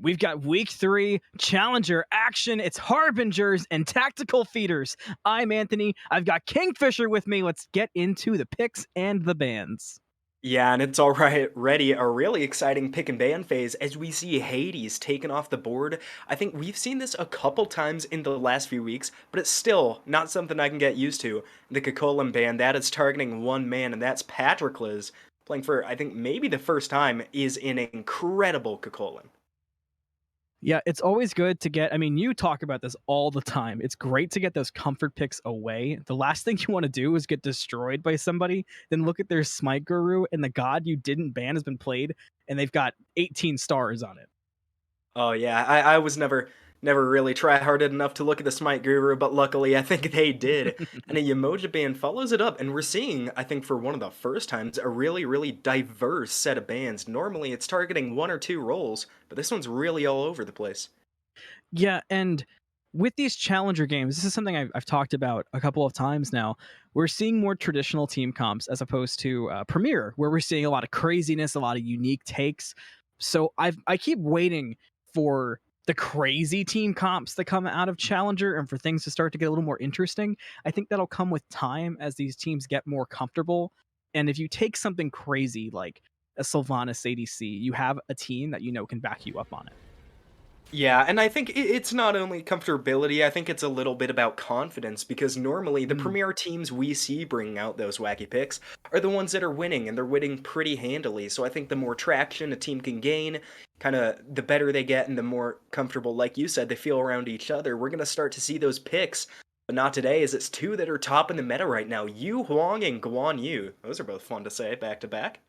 We've got week 3 challenger action. It's Harbingers and tactical feeders. I'm Anthony. I've got KingFsher with me. Let's get into the picks and the bans. Yeah, and it's already a really exciting pick and ban phase as we see Hades taken off the board. I think we've seen this a couple times in the last few weeks, but it's still not something I can get used to. The Kakolan ban, that is targeting one man, and that's Patroclez, playing for, I think, maybe the first time, is an incredible Kakolan. Yeah, it's always good to get, I mean, you talk about this all the time. It's great to get those comfort picks away. The last thing you want to do is get destroyed by somebody, then look at their Smite Guru and the god you didn't ban has been played, and they've got 18 stars on it. Oh yeah, I was never really try-harded enough to look at the Smite Guru, but luckily I think they did. And a Yemoja ban follows it up, and we're seeing, I think for one of the first times, a really diverse set of bans. Normally it's targeting one or two roles, but this one's really all over the place. Yeah, and with these challenger games, this is something I've talked about a couple of times now. We're seeing more traditional team comps as opposed to Premier, where we're seeing a lot of craziness, a lot of unique takes. So I keep waiting for the crazy team comps that come out of Challenger and for things to start to get a little more interesting. I think that'll come with time as these teams get more comfortable. And if you take something crazy like a Sylvanas ADC, you have a team that you know can back you up on it. Yeah, and I think it's not only comfortability, I think it's a little bit about confidence because normally the Mm. premier teams we see bringing out those wacky picks are the ones that are winning, and they're winning pretty handily. So I think the more traction a team can gain, kind of the better they get and the more comfortable, like you said, they feel around each other. We're going to start to see those picks, but not today, as it's two that are top in the meta right now, Yu Huang and Guan Yu. Those are both fun to say back to back.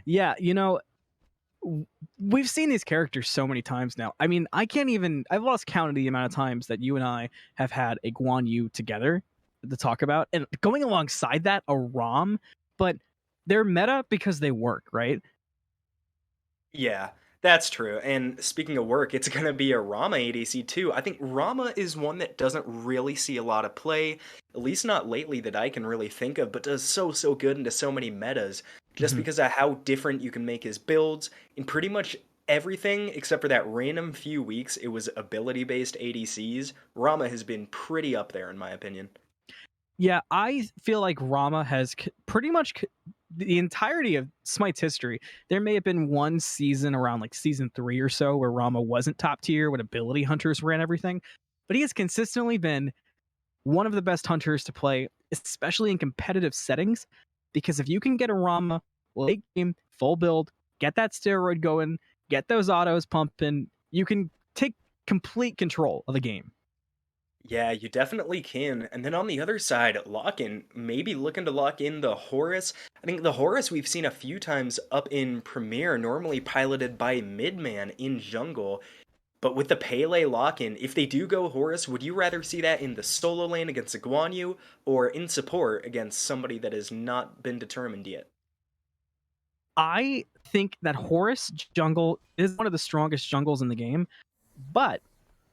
Yeah, you know, we've seen these characters so many times now. I mean, I've lost count of the amount of times that you and I have had a Guan Yu together to talk about. And going alongside that, a ROM, but they're meta because they work, right? Yeah, that's true. And speaking of work, it's going to be a Rama ADC too. I think Rama is one that doesn't really see a lot of play, at least not lately that I can really think of, but does so good into so many metas just Mhm. because of how different you can make his builds in pretty much everything except for that random few weeks it was ability based ADCs. Rama has been pretty up there in my opinion. Yeah, I feel like Rama has pretty much the entirety of Smite's history. There may have been one season around like season 3 or so where Rama wasn't top tier when ability hunters ran everything, but he has consistently been one of the best hunters to play, especially in competitive settings. Because if you can get a Rama late game, full build, get that steroid going, get those autos pumping, you can take complete control of the game. Yeah, you definitely can. And then on the other side, lock-in, maybe looking to lock in the Horus. I think the Horus we've seen a few times up in Premier, normally piloted by Midman in jungle. But with the Pele lock-in, if they do go Horus, would you rather see that in the solo lane against a Guan Yu or in support against somebody that has not been determined yet? I think that Horus jungle is one of the strongest jungles in the game, but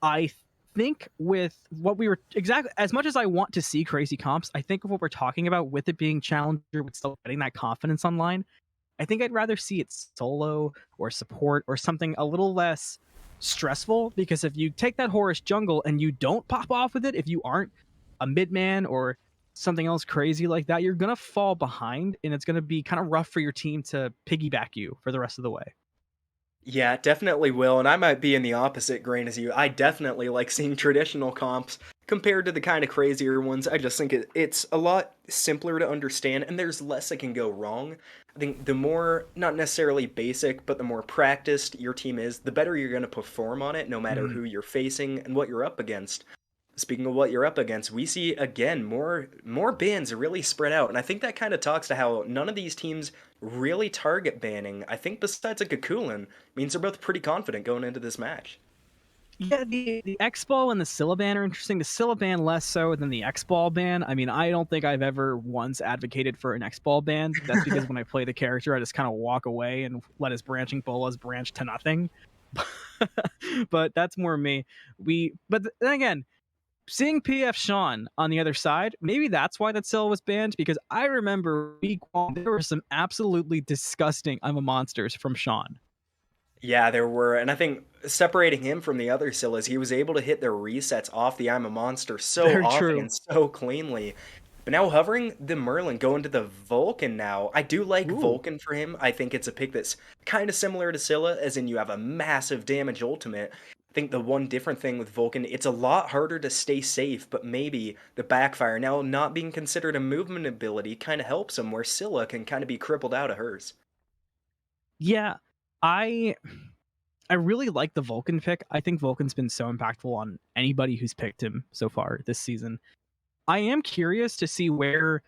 I think with what we were exactly as much as I want to see crazy comps, I think of what we're talking about with it being challenger with still getting that confidence online. I think I'd rather see it solo or support or something a little less stressful because if you take that Horus jungle and you don't pop off with it, if you aren't a midman or something else crazy like that, you're gonna fall behind and it's gonna be kind of rough for your team to piggyback you for the rest of the way. Yeah, it definitely will, and I might be in the opposite grain as you. I definitely like seeing traditional comps compared to the kind of crazier ones. I just think it's a lot simpler to understand, and there's less that can go wrong. I think the more, not necessarily basic, but the more practiced your team is, the better you're going to perform on it, no matter Mhm. who you're facing and what you're up against. Speaking of what you're up against, we see again more bans really spread out, and I think that kind of talks to how none of these teams really target banning. I think besides a Kakulan, means they're both pretty confident going into this match. Yeah, the X Ball and the Scylla ban are interesting. The Scylla ban less so than the X Ball ban. I mean, I don't think I've ever once advocated for an X Ball ban. That's because when I play the character, I just kind of walk away and let his branching bolas branch to nothing. But that's more me. But then again, seeing PFShawn on the other side, maybe that's why that Scylla was banned. Because I remember week 1, there were some absolutely disgusting "I'm a monsters" from Sean. Yeah, there were, and I think separating him from the other Scyllas, he was able to hit their resets off the I'm a Monster so Very often true. and so cleanly. But now hovering the Merlin, going to the Vulcan now. I do like Ooh. Vulcan for him. I think it's a pick that's kind of similar to Scylla, as in you have a massive damage ultimate. I think the one different thing with Vulcan, it's a lot harder to stay safe, but maybe the backfire now not being considered a movement ability kind of helps him, where Scylla can kind of be crippled out of hers. Yeah, I I really like the Vulcan pick. I think Vulcan's been so impactful on anybody who's picked him so far this season. I am curious to see where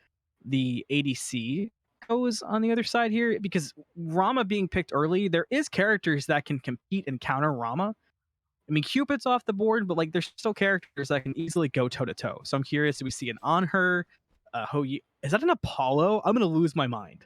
the ADC goes on the other side here because Rama being picked early, there is characters that can compete and counter Rama. I mean, Cupid's off the board, but like there's still characters that can easily go toe to toe. So I'm curious, do we see an on her? Is that an Apollo? I'm gonna lose my mind.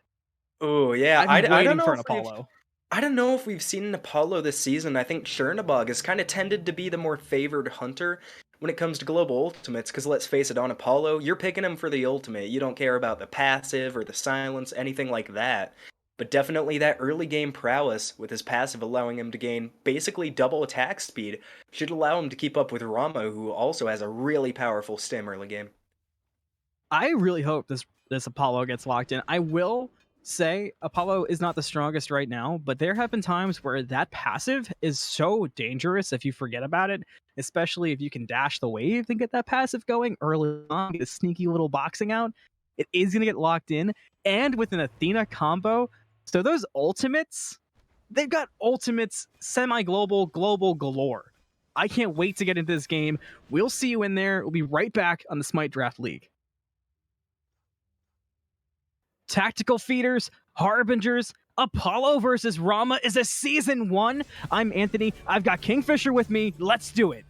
Oh yeah, I've been I don't waiting know for if an we've Apollo. I don't know if we've seen an Apollo this season. I think Chernabog has kind of tended to be the more favored hunter when it comes to global ultimates. Because let's face it, on Apollo, you're picking him for the ultimate. You don't care about the passive or the silence, anything like that. But definitely that early game prowess with his passive allowing him to gain basically double attack speed should allow him to keep up with Rama, who also has a really powerful stim early game. I really hope this Apollo gets locked in. I will say Apollo is not the strongest right now, but there have been times where that passive is so dangerous if you forget about it, especially if you can dash the wave and get that passive going early on, get a sneaky little boxing out. It is going to get locked in, and with an Athena combo, so those ultimates, they've got ultimates semi-global, global galore. I can't wait to get into this game. We'll see you in there. We'll be right back on the Smite Draft League. Tactical Feeders, Harbingers, Apollo versus Rama is a season 1. I'm Anthony. I've got KingFsher with me. Let's do it.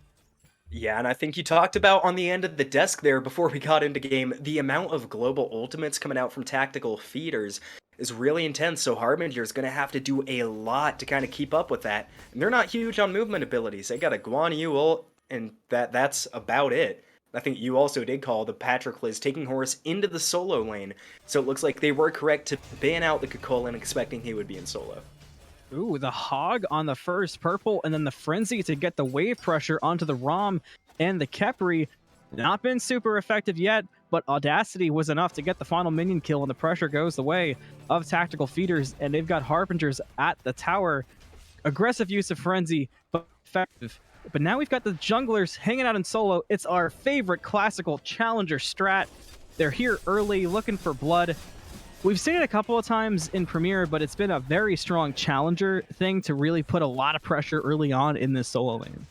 Yeah, and I think you talked about on the end of the desk there before we got into game, the amount of global ultimates coming out from tactical feeders is really intense, so Harbinger's going to have to do a lot to kind of keep up with that. And they're not huge on movement abilities. They got a Guan Yu ult, and that's about it. I think you also did call the Patroclez taking Horus into the solo lane, so it looks like they were correct to ban out the Kukulin, expecting he would be in solo. Ooh, the Hog on the first purple, and then the Frenzy to get the wave pressure onto the Rom and the Khepri. Not been super effective yet, but Audacity was enough to get the final minion kill, and the pressure goes the way of Tactical Feeders, and they've got Harbingers at the tower. Aggressive use of Frenzy, but effective. But now we've got the junglers hanging out in solo. It's our favorite classical challenger strat. They're here early, looking for blood. We've seen it a couple of times in Premiere, but it's been a very strong challenger thing to really put a lot of pressure early on in this solo lane.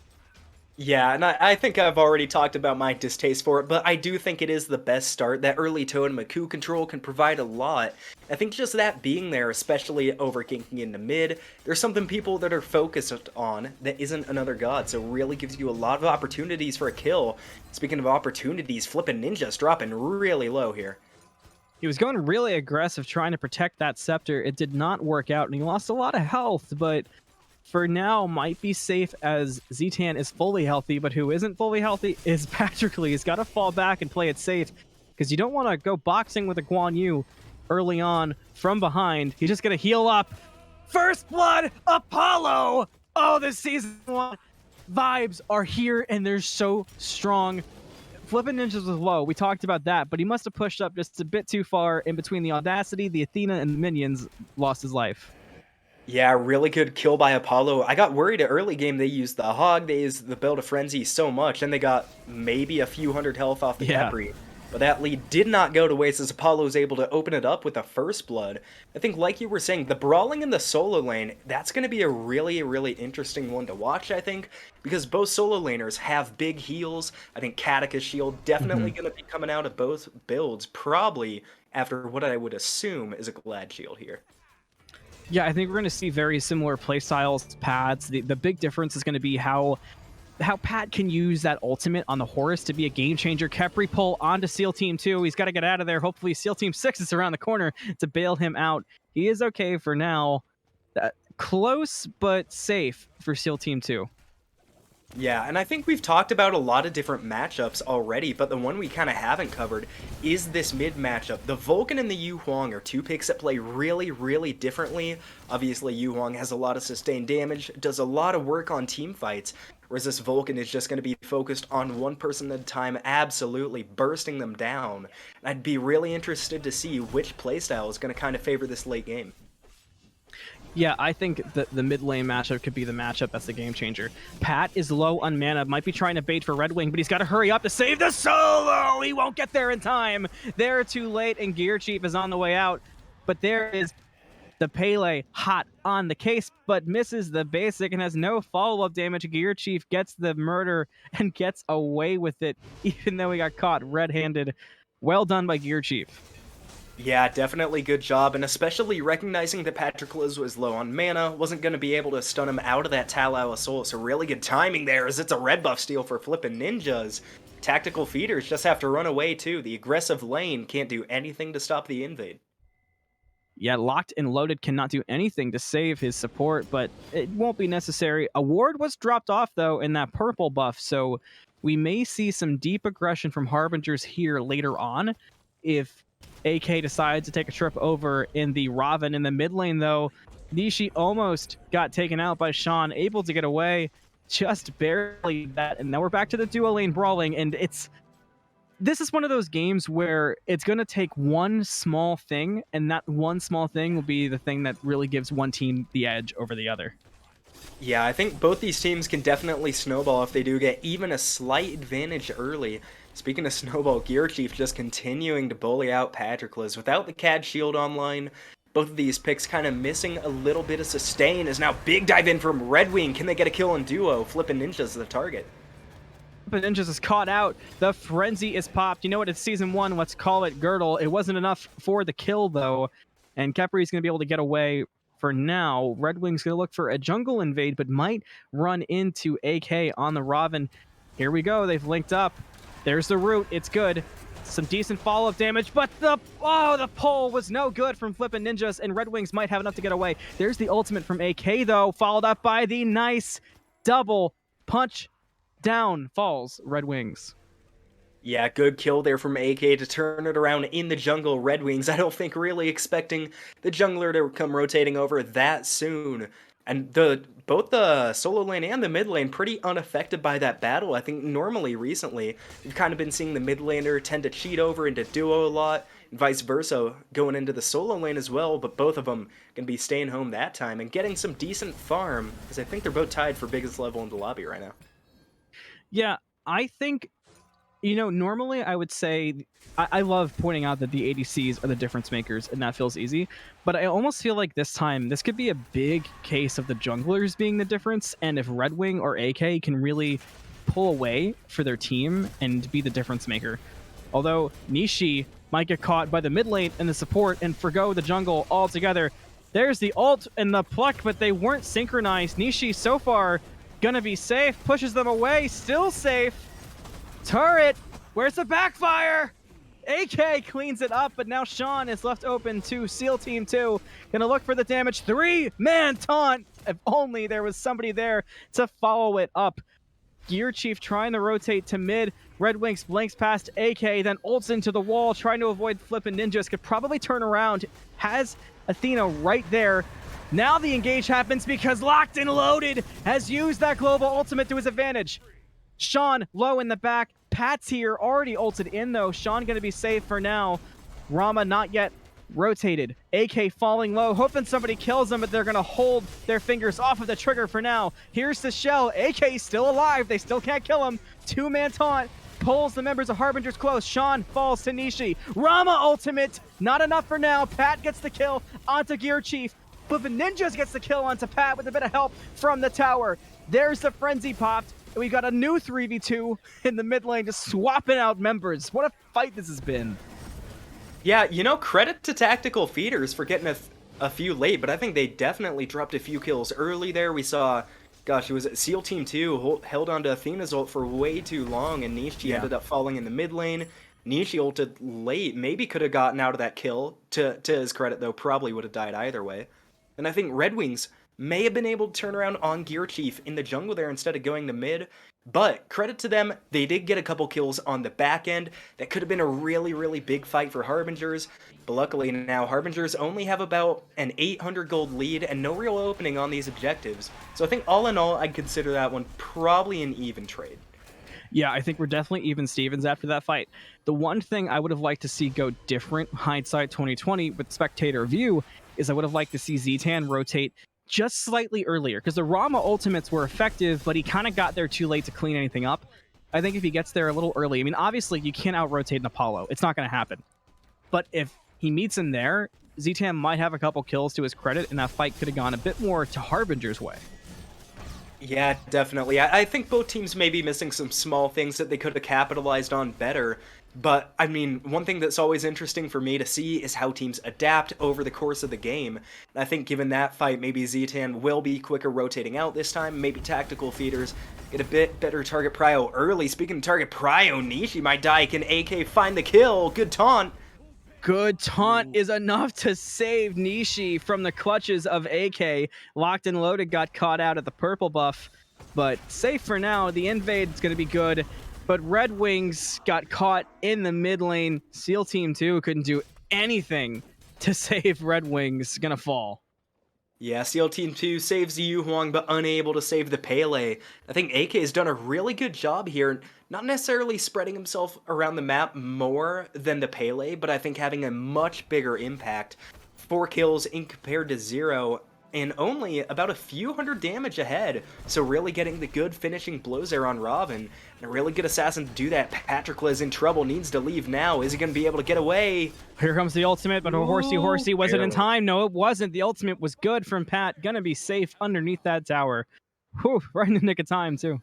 Yeah, and I think I've already talked about my distaste for it, but I do think it is the best start. That early Toad and Maku control can provide a lot. I think just that being there, especially over kinking into mid, there's something people that are focused on that isn't another god, so really gives you a lot of opportunities for a kill. Speaking of opportunities, FlippinNinjas dropping really low here. He was going really aggressive trying to protect that scepter. It did not work out, and he lost a lot of health, but for now might be safe as ZTan is fully healthy, but who isn't fully healthy is Patroclez. He's got to fall back and play it safe because you don't want to go boxing with a Guan Yu early on from behind. He's just going to heal up. First Blood Apollo! Oh, this season 1 vibes are here, and they're so strong. FlippinNinjas was low. We talked about that, but he must have pushed up just a bit too far in between the Audacity, the Athena, and the minions. Lost his life. Yeah, really good kill by Apollo. I got worried at early game they used the Hog, they used the Build of Frenzy so much, and they got maybe a few hundred health off the Yeah. Khepri. But that lead did not go to waste as Apollo was able to open it up with a First Blood. I think like you were saying, the brawling in the solo lane, that's going to be a really, really interesting one to watch, I think, because both solo laners have big heals. I think Kataka's shield definitely going to be coming out of both builds, probably after what I would assume is a Glad shield here. Yeah, I think we're going to see very similar playstyles, pads. The big difference is going to be how Pat can use that ultimate on the Horus to be a game changer. Khepri pull onto SEAL Team 2. He's got to get out of there. Hopefully SEAL Team 6 is around the corner to bail him out. He is okay for now. Close but safe for SEAL Team 2. Yeah, and I think we've talked about a lot of different matchups already, but the one we kind of haven't covered is this mid matchup. The Vulcan and the Yu Huang are two picks that play really, really differently. Obviously, Yu Huang has a lot of sustained damage, does a lot of work on team fights, whereas this Vulcan is just going to be focused on one person at a time, absolutely bursting them down. I'd be really interested to see which playstyle is going to kind of favor this late game. Yeah, I think that the mid lane matchup could be the matchup that's the game changer. Pat is low on mana, might be trying to bait for Red Wing, but he's got to hurry up to save the solo! He won't get there in time! They're too late, and Gear Chief is on the way out. But there is the Pele hot on the case, but misses the basic and has no follow-up damage. Gear Chief gets the murder and gets away with it, even though he got caught red-handed. Well done by Gear Chief. Yeah, definitely good job, and especially recognizing that Patroclez was low on mana, wasn't going to be able to stun him out of that Talao Assault, so really good timing there as it's a red buff steal for FlippinNinjas. Tactical feeders just have to run away too. The aggressive lane can't do anything to stop the invade. Yeah, LokkedNLoaded cannot do anything to save his support, but it won't be necessary. A ward was dropped off, though, in that purple buff, so we may see some deep aggression from Harbingers here later on if AK decides to take a trip over in the Raven. In the mid lane, though, Nishi almost got taken out by Sean, able to get away just barely that. And now we're back to the duo lane brawling, and this is one of those games where it's going to take one small thing, and that one small thing will be the thing that really gives one team the edge over the other. Yeah, I think both these teams can definitely snowball if they do get even a slight advantage early. Speaking of snowball, Gear Chief just continuing to bully out Patroclez without the CAD shield online. Both of these picks kind of missing a little bit of sustain as now big dive in from Red Wing. Can they get a kill on duo? FlippinNinjas the target. FlippinNinjas is caught out. The frenzy is popped. You know what? It's season one. Let's call it Girdle. It wasn't enough for the kill, though. And Khepri's going to be able to get away for now. Red Wing's going to look for a jungle invade, but might run into AK on the Raven. Here we go. They've linked up. There's the root. It's good. Some decent follow-up damage, but the pull was no good from FlippinNinjas, and Red Wings might have enough to get away. There's the ultimate from AK, though, followed up by the nice double punch. Down falls Red Wings. Yeah, good kill there from AK to turn it around in the jungle. Red Wings, I don't think really expecting the jungler to come rotating over that soon. And both the solo lane and the mid lane pretty unaffected by that battle. I think normally recently, we've kind of been seeing the mid laner tend to cheat over into duo a lot, and vice versa going into the solo lane as well, but both of them going to be staying home that time and getting some decent farm, because I think they're both tied for biggest level in the lobby right now. Yeah, I think, normally I would say, I love pointing out that the ADCs are the difference makers, and that feels easy. But I almost feel like this time, this could be a big case of the junglers being the difference, and if Red Wing or AK can really pull away for their team and be the difference maker. Although Nishi might get caught by the mid lane and the support and forgo the jungle altogether. There's the ult and the pluck, but they weren't synchronized. Nishi so far gonna be safe, pushes them away, still safe. Turret, where's the backfire? AK cleans it up, but now Sean is left open to SEALTeamTwo. Gonna look for the damage. 3-man taunt. If only there was somebody there to follow it up. Gear Chief trying to rotate to mid. Red Wings blanks past AK, then ults into the wall, trying to avoid FlippinNinjas. Could probably turn around. Has Athena right there. Now the engage happens because LokkedNLoaded has used that global ultimate to his advantage. Sean low in the back. Pat's here, already ulted in though. Sean gonna be safe for now. Rama not yet rotated. AK falling low, hoping somebody kills him, but they're gonna hold their fingers off of the trigger for now. Here's the shell. AK still alive. They still can't kill him. 2-man taunt. Pulls the members of Harbingers close. Sean falls to Nishi. Rama ultimate. Not enough for now. Pat gets the kill onto Gear Chief. FlippinNinjas gets the kill onto Pat with a bit of help from the tower. There's the frenzy popped. And we got a new 3v2 in the mid lane, just swapping out members. What a fight this has been. Yeah, credit to Tactical Feeders for getting a few late, but I think they definitely dropped a few kills early there. We saw, gosh, it was SEALTeamTwo held onto Athena's ult for way too long, and Nishi ended up falling in the mid lane. Nishi ulted late, maybe could have gotten out of that kill. To his credit, though, probably would have died either way. And I think Red Wings may have been able to turn around on Gear Chief in the jungle there instead of going to mid. But credit to them, they did get a couple kills on the back end. That could have been a really big fight for Harbingers. But luckily now, Harbingers only have about an 800 gold lead and no real opening on these objectives. So I think all in all, I'd consider that one probably an even trade. Yeah, I think we're definitely even Stevens after that fight. The one thing I would have liked to see go different, hindsight 2020, with spectator view, is I would have liked to see ZTan rotate just slightly earlier, because the Rama ultimates were effective, but he kind of got there too late to clean anything up. I think if he gets there a little early, I mean, obviously you can't out-rotate an Apollo. It's not going to happen. But if he meets him there, ZTan might have a couple kills to his credit, and that fight could have gone a bit more to Harbinger's way. Yeah, definitely. I think both teams may be missing some small things that they could have capitalized on better. But, I mean, one thing that's always interesting for me to see is how teams adapt over the course of the game. And I think given that fight, maybe ZTan will be quicker rotating out this time. Maybe tactical feeders get a bit better target prio early. Speaking of target prio, Nishi might die. Can AK find the kill? Good taunt. Good taunt is enough to save Nishi from the clutches of AK. LokkedNLoaded got caught out at the purple buff, but safe for now. The invade's going to be good, but Red Wings got caught in the mid lane. SEALTeamTwo couldn't do anything to save Red Wings. Going to fall. Yeah, SEALTeamTwo saves the Yuhuang, but unable to save the Pele. I think AK has done a really good job here, not necessarily spreading himself around the map more than the Pele, but I think having a much bigger impact. 4 kills in compared to 0, and only about a few hundred damage ahead. So really getting the good finishing blows there on Robin. And a really good assassin to do that. Patroclez in trouble, needs to leave now. Is he going to be able to get away? Here comes the ultimate, but Horsey wasn't in time. No, it wasn't. The ultimate was good from Pat. Gonna be safe underneath that tower. Whew, right in the nick of time, too.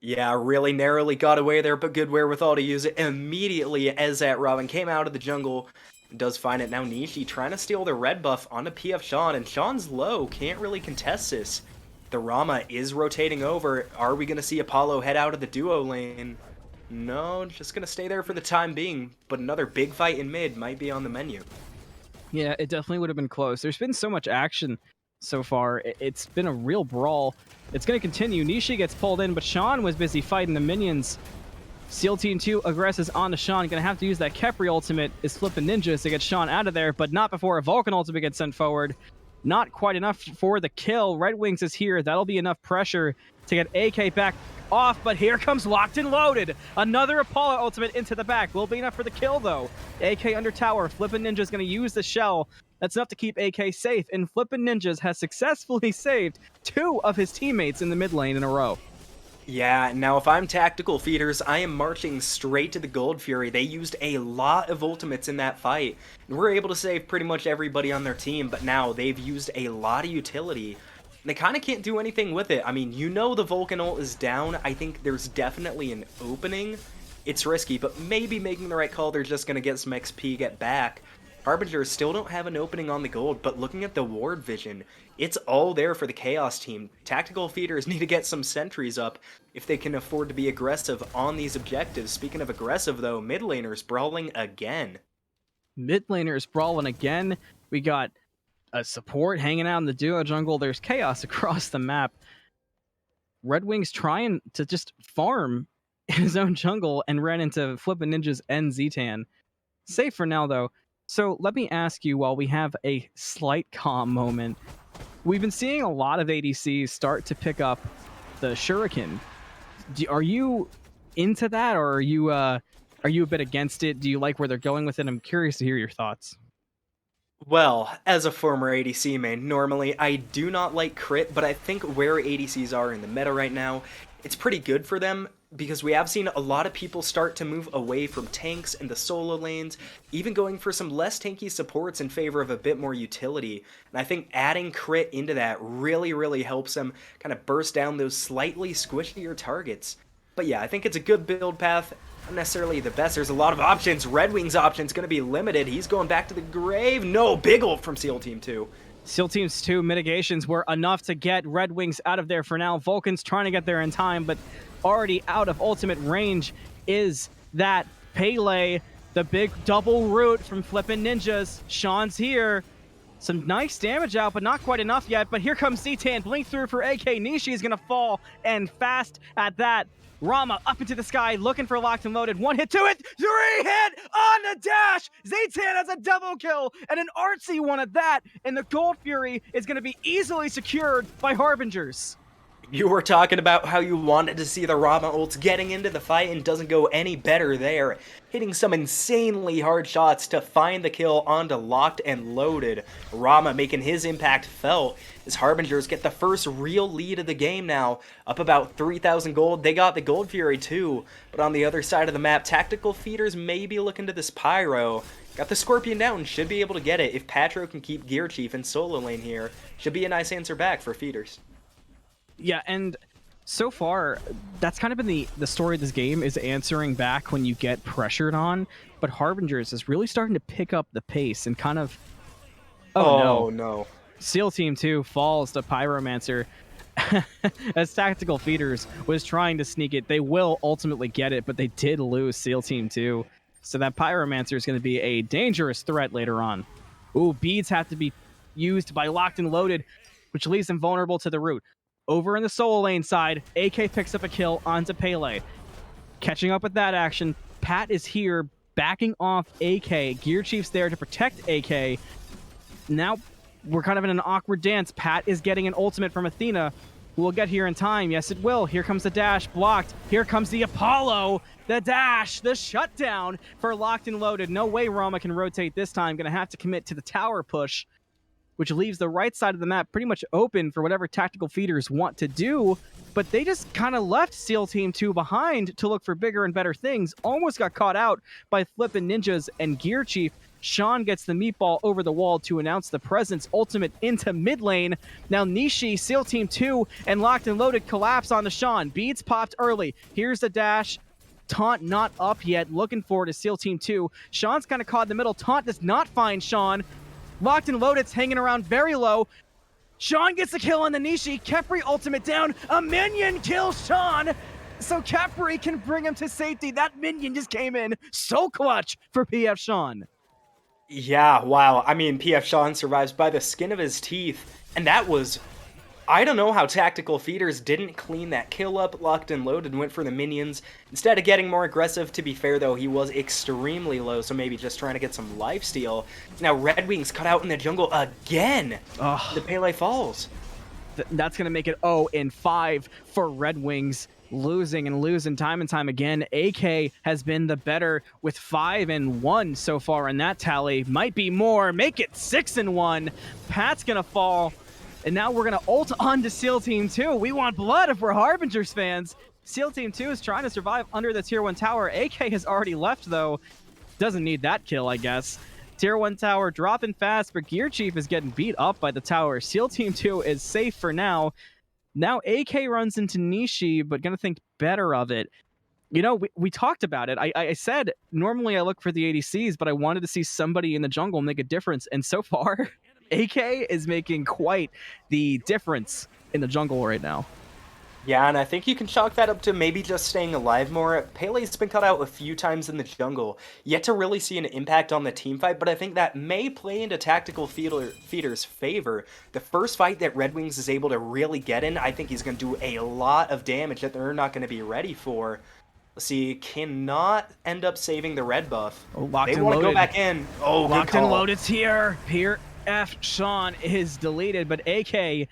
Yeah, really narrowly got away there, but good wherewithal to use it immediately as that Robin came out of the jungle. Does find it now. Nishi trying to steal the red buff onto PFShawn, and Sean's low, can't really contest this. The Rama is rotating over. Are we going to see Apollo head out of the duo lane? No, just going to stay there for the time being, but another big fight in mid might be on the menu. Yeah, it definitely would have been close. There's been so much action so far. It's been a real brawl. It's going to continue. Nishi gets pulled in, but Sean was busy fighting the minions. SEALTeamTwo aggresses onto Sean. Gonna have to use that Khepri ultimate is FlippinNinjas to get Sean out of there, but not before a Vulcan ultimate gets sent forward. Not quite enough for the kill. Red Wings is here. That'll be enough pressure to get AK back off, but here comes LokkedNLoaded. Another Apollo ultimate into the back. Will be enough for the kill, though. AK under tower. FlippinNinjas gonna use the shell. That's enough to keep AK safe, and FlippinNinjas has successfully saved 2 of his teammates in the mid lane in a row. Yeah, now if I'm Tactical Feeders, I am marching straight to the Gold Fury. They used a lot of ultimates in that fight, and were able to save pretty much everybody on their team, but now they've used a lot of utility. They kind of can't do anything with it. I mean, you know the Vulcan ult is down. I think there's definitely an opening. It's risky, but maybe making the right call, they're just going to get some XP, get back. Harbingers still don't have an opening on the gold, but looking at the ward vision, it's all there for the Chaos team. Tactical Feeders need to get some sentries up if they can afford to be aggressive on these objectives. Speaking of aggressive, though, mid laners brawling again. Mid laners brawling again. We got a support hanging out in the duo jungle. There's chaos across the map. Red Wings trying to just farm in his own jungle and ran into FlippinNinjas and ZTan. Safe for now, though. So let me ask you, while we have a slight calm moment, we've been seeing a lot of ADCs start to pick up the Shuriken. Are you into that, or are you a bit against it? Do you like where they're going with it? I'm curious to hear your thoughts. Well, as a former ADC main, normally I do not like crit, but I think where ADCs are in the meta right now, it's pretty good for them, because we have seen a lot of people start to move away from tanks and the solo lanes, even going for some less tanky supports in favor of a bit more utility. And I think adding crit into that really helps them kind of burst down those slightly squishier targets. But yeah, I think it's a good build path. Not necessarily the best. There's a lot of options. Red Wings options going to be limited. He's going back to the grave. No, big ult from SEALTeamTwo. SEALTeamTwo mitigations were enough to get Red Wings out of there for now. Vulcan's trying to get there in time, but already out of ultimate range is that Pele. The big double root from FlippinNinjas. Sean's here. Some nice damage out, but not quite enough yet. But here comes ZTan. Blink through for AK. Nishi is going to fall, and fast at that. Rama up into the sky, looking for LokkedNLoaded. One hit to it, 3-hit on the dash. ZTan has a double kill, and an artsy one at that. And the Gold Fury is going to be easily secured by Harbingers. You were talking about how you wanted to see the Rama ults getting into the fight, and doesn't go any better there. Hitting some insanely hard shots to find the kill onto LokkedNLoaded. Rama making his impact felt as Harbingers get the first real lead of the game now. Up about 3,000 gold. They got the Gold Fury too. But on the other side of the map, Tactical Feeders may be looking to this Pyro. Got the Scorpion down, should be able to get it. If Patro can keep Gear Chief in solo lane here, should be a nice answer back for Feeders. Yeah, and so far, that's kind of been the story of this game, is answering back when you get pressured on. But Harbingers is really starting to pick up the pace and kind of... Oh no. SEALTeamTwo falls to Pyromancer. As Tactical Feeders was trying to sneak it. They will ultimately get it, but they did lose SEALTeamTwo. So that Pyromancer is going to be a dangerous threat later on. Ooh, beads have to be used by LokkedNLoaded, which leaves them vulnerable to the root. Over in the solo lane side, AK picks up a kill onto Pele. Catching up with that action, Pat is here backing off AK. Gear Chief's there to protect AK. Now we're kind of in an awkward dance. Pat is getting an ultimate from Athena. We'll get here in time. Yes, it will. Here comes the dash, blocked. Here comes the Apollo. The dash, the shutdown for LokkedNLoaded. No way Rama can rotate this time. Gonna have to commit to the tower push, which leaves the right side of the map pretty much open for whatever Tactical Feeders want to do. But they just kind of left SEALTeamTwo behind to look for bigger and better things. Almost got caught out by FlippinNinjas and Gear Chief. Sean gets the meatball over the wall to announce the presence. Ultimate into mid lane. Now Nishi, SEALTeamTwo, and LokkedNLoaded collapse on the Sean. Beads popped early. Here's the dash. Taunt not up yet. Looking forward to SEALTeamTwo. Sean's kind of caught in the middle. Taunt does not find Sean. LokkedNLoaded's hanging around very low. Sean gets a kill on the Nishi. KingFsher ultimate down. A minion kills Sean. So KingFsher can bring him to safety. That minion just came in so clutch for PFShawn. Yeah, wow. I mean, PFShawn survives by the skin of his teeth. And that was... I don't know how Tactical Feeders didn't clean that kill up. LokkedNLoaded went for the minions. Instead of getting more aggressive, to be fair though, he was extremely low, so maybe just trying to get some lifesteal. Now Red Wings cut out in the jungle again. The Pele falls. That's going to make it 0-5 for Red Wings. Losing and losing time and time again. AK has been the better with 5-1 so far in that tally. Might be more. Make it 6-1. Pat's going to fall. And now we're going to ult on to SEALTeamTwo. We want blood if we're Harbingers fans. SEALTeamTwo is trying to survive under the Tier 1 tower. AK has already left, though. Doesn't need that kill, I guess. Tier 1 tower dropping fast, but Gear Chief is getting beat up by the tower. SEALTeamTwo is safe for now. Now AK runs into Nishi, but going to think better of it. You know, we talked about it. I said, normally I look for the ADCs, but I wanted to see somebody in the jungle make a difference. And so far... AK is making quite the difference in the jungle right now. Yeah, and I think you can chalk that up to maybe just staying alive more. Pele's been cut out a few times in the jungle, yet to really see an impact on the team fight, but I think that may play into Tactical Feeders' favor. The first fight that Red Wings is able to really get in, I think he's going to do a lot of damage that they're not going to be ready for. Let's see, cannot end up saving the red buff. Oh, they want to go back in. Oh, LokkedNLoaded's here. PFShawn is deleted, but AK,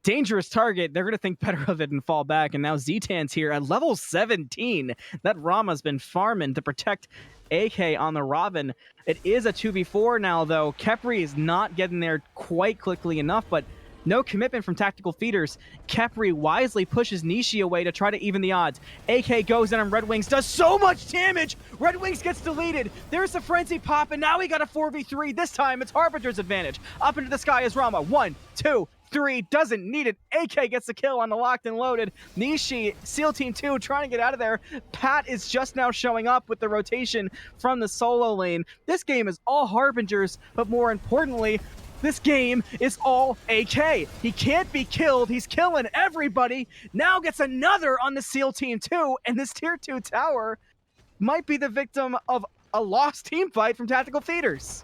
dangerous target. They're going to think better of it and fall back. And now ZTan's here at level 17. That Rama's been farming to protect AK on the Robin. It is a 2v4 now, though. KingFsher is not getting there quite quickly enough, but no commitment from Tactical Feeders. KingFsher wisely pushes Nishi away to try to even the odds. AK goes in on Red Wings, does so much damage! Red Wings gets deleted. There's a frenzy pop, and now we got a 4v3. This time, it's Harbinger's advantage. Up into the sky is Rama. 1, 2, 3, doesn't need it. AK gets the kill on the LokkedNLoaded. Nishi, SEALTeamTwo trying to get out of there. Pat is just now showing up with the rotation from the solo lane. This game is all Harbingers, but more importantly, this game is all AK. He can't be killed. He's killing everybody. Now gets another on the SEALTeamTwo, and this Tier 2 tower might be the victim of a lost team fight from Tactical Feeders.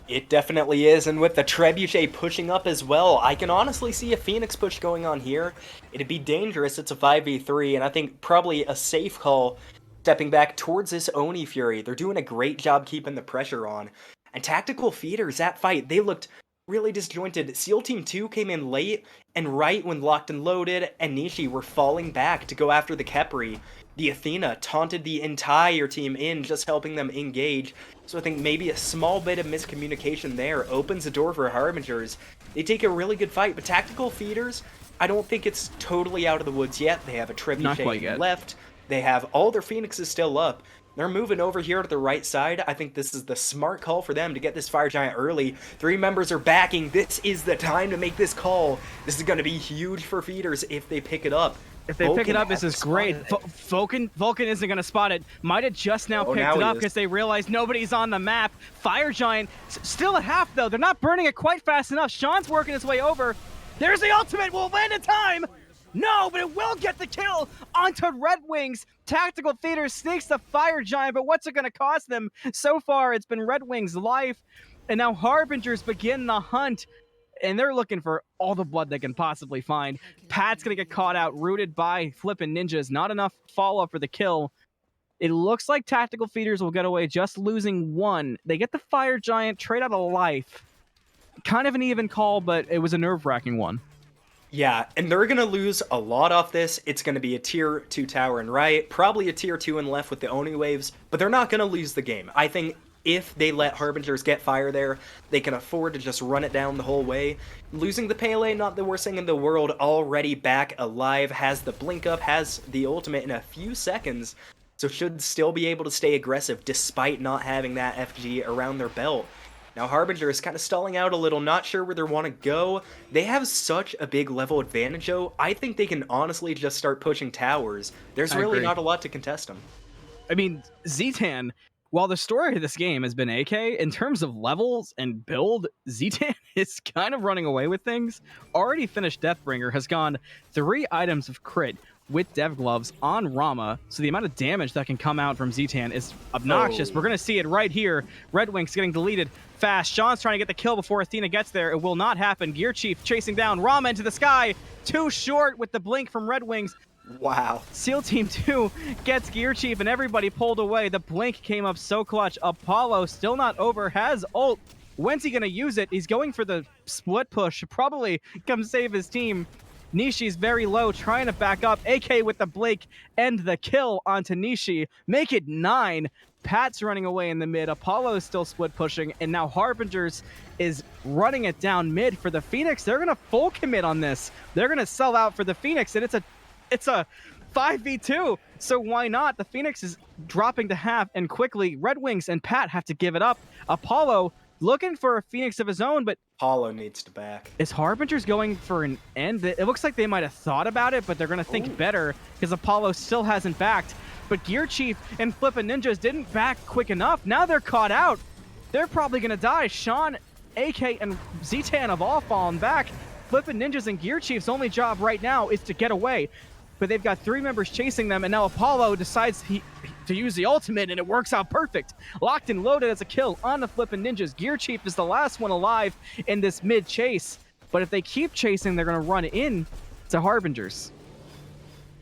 It definitely is, and with the Trebuchet pushing up as well, I can honestly see a Phoenix push going on here. It'd be dangerous, it's a 5v3, and I think probably a safe call stepping back towards this Oni Fury. They're doing a great job keeping the pressure on. And Tactical Feeders, that fight, they looked really disjointed. SEAL Team 2 came in late, and right when LokkedNLoaded and Nishi were falling back to go after the Khepri, the Athena taunted the entire team in, just helping them engage. So I think maybe a small bit of miscommunication there opens the door for Harbingers. They take a really good fight, but Tactical Feeders, I don't think it's totally out of the woods yet. They have a Trebuchet left. They have all their Phoenixes still up. They're moving over here to the right side. I think this is the smart call for them to get this Fire Giant early. 3 members are backing. This is the time to make this call. This is going to be huge for Feeders if they pick it up. If they pick it up, this is great. Vulcan isn't going to spot it. Might have just now picked it up because they realized nobody's on the map. Fire Giant, still at half, though. They're not burning it quite fast enough. Sean's working his way over. There's the ultimate. Will land in time. No, but it will get the kill onto Red Wings. Tactical Feeder sneaks the Fire Giant, but what's it going to cost them? So far, it's been Red Wings' life, and now Harbingers begin the hunt, and they're looking for all the blood they can possibly find. Pat's going to get caught out, rooted by FlippinNinjas. Not enough follow-up for the kill. It looks like Tactical Feeders will get away, just losing 1. They get the Fire Giant, trade out a life. Kind of an even call, but it was a nerve-wracking one. Yeah, and they're going to lose a lot off this. It's going to be a tier 2 tower and right, probably a tier 2 and left with the Oni waves, but they're not going to lose the game. I think if they let Harbingers get fire there, they can afford to just run it down the whole way. Losing the Pele, not the worst thing in the world, already back alive, has the blink up, has the ultimate in a few seconds, so should still be able to stay aggressive despite not having that FG around their belt. Now Harbinger is kind of stalling out a little, not sure where they want to go. They have such a big level advantage though, I think they can honestly just start pushing towers. There's really not a lot to contest them. I mean, ZTan, while the story of this game has been AK, in terms of levels and build, ZTan is kind of running away with things. Already finished Deathbringer, has gone 3 items of crit with Dev Gloves on Rama, so the amount of damage that can come out from ZTan is obnoxious. We're going to see it right here. Red Wings getting deleted fast. Sean's trying to get the kill before Athena gets there. It will not happen. Gear Chief chasing down Rama into the sky. Too short with the blink from Red Wings. Wow. SEAL Team 2 gets Gear Chief and everybody pulled away. The blink came up so clutch. Apollo still not over, has ult. When's he going to use it? He's going for the split push. Probably come save his team. Nishi's very low, trying to back up. AK with the blink and the kill onto Nishi. Make it 9. Pat's running away in the mid. Apollo is still split pushing. And now Harbingers is running it down mid for the Phoenix. They're going to full commit on this. They're going to sell out for the Phoenix. And it's a 5v2. So why not? The Phoenix is dropping to half. And quickly, Red Wings and Pat have to give it up. Apollo looking for a Phoenix of his own, but Apollo needs to back. Is Harbingers going for an end? It looks like they might have thought about it, but they're going to think better because Apollo still hasn't backed. But Gear Chief and FlippinNinjas didn't back quick enough. Now they're caught out. They're probably going to die. Sean, AK, and ZTan have all fallen back. FlippinNinjas and Gear Chief's only job right now is to get away. But they've got 3 members chasing them, and now Apollo decides to use the ultimate, and it works out perfect. LokkedNLoaded as a kill on the FlippinNinjas. Gear Chief is the last one alive in this mid chase. But if they keep chasing, they're going to run in to Harbingers.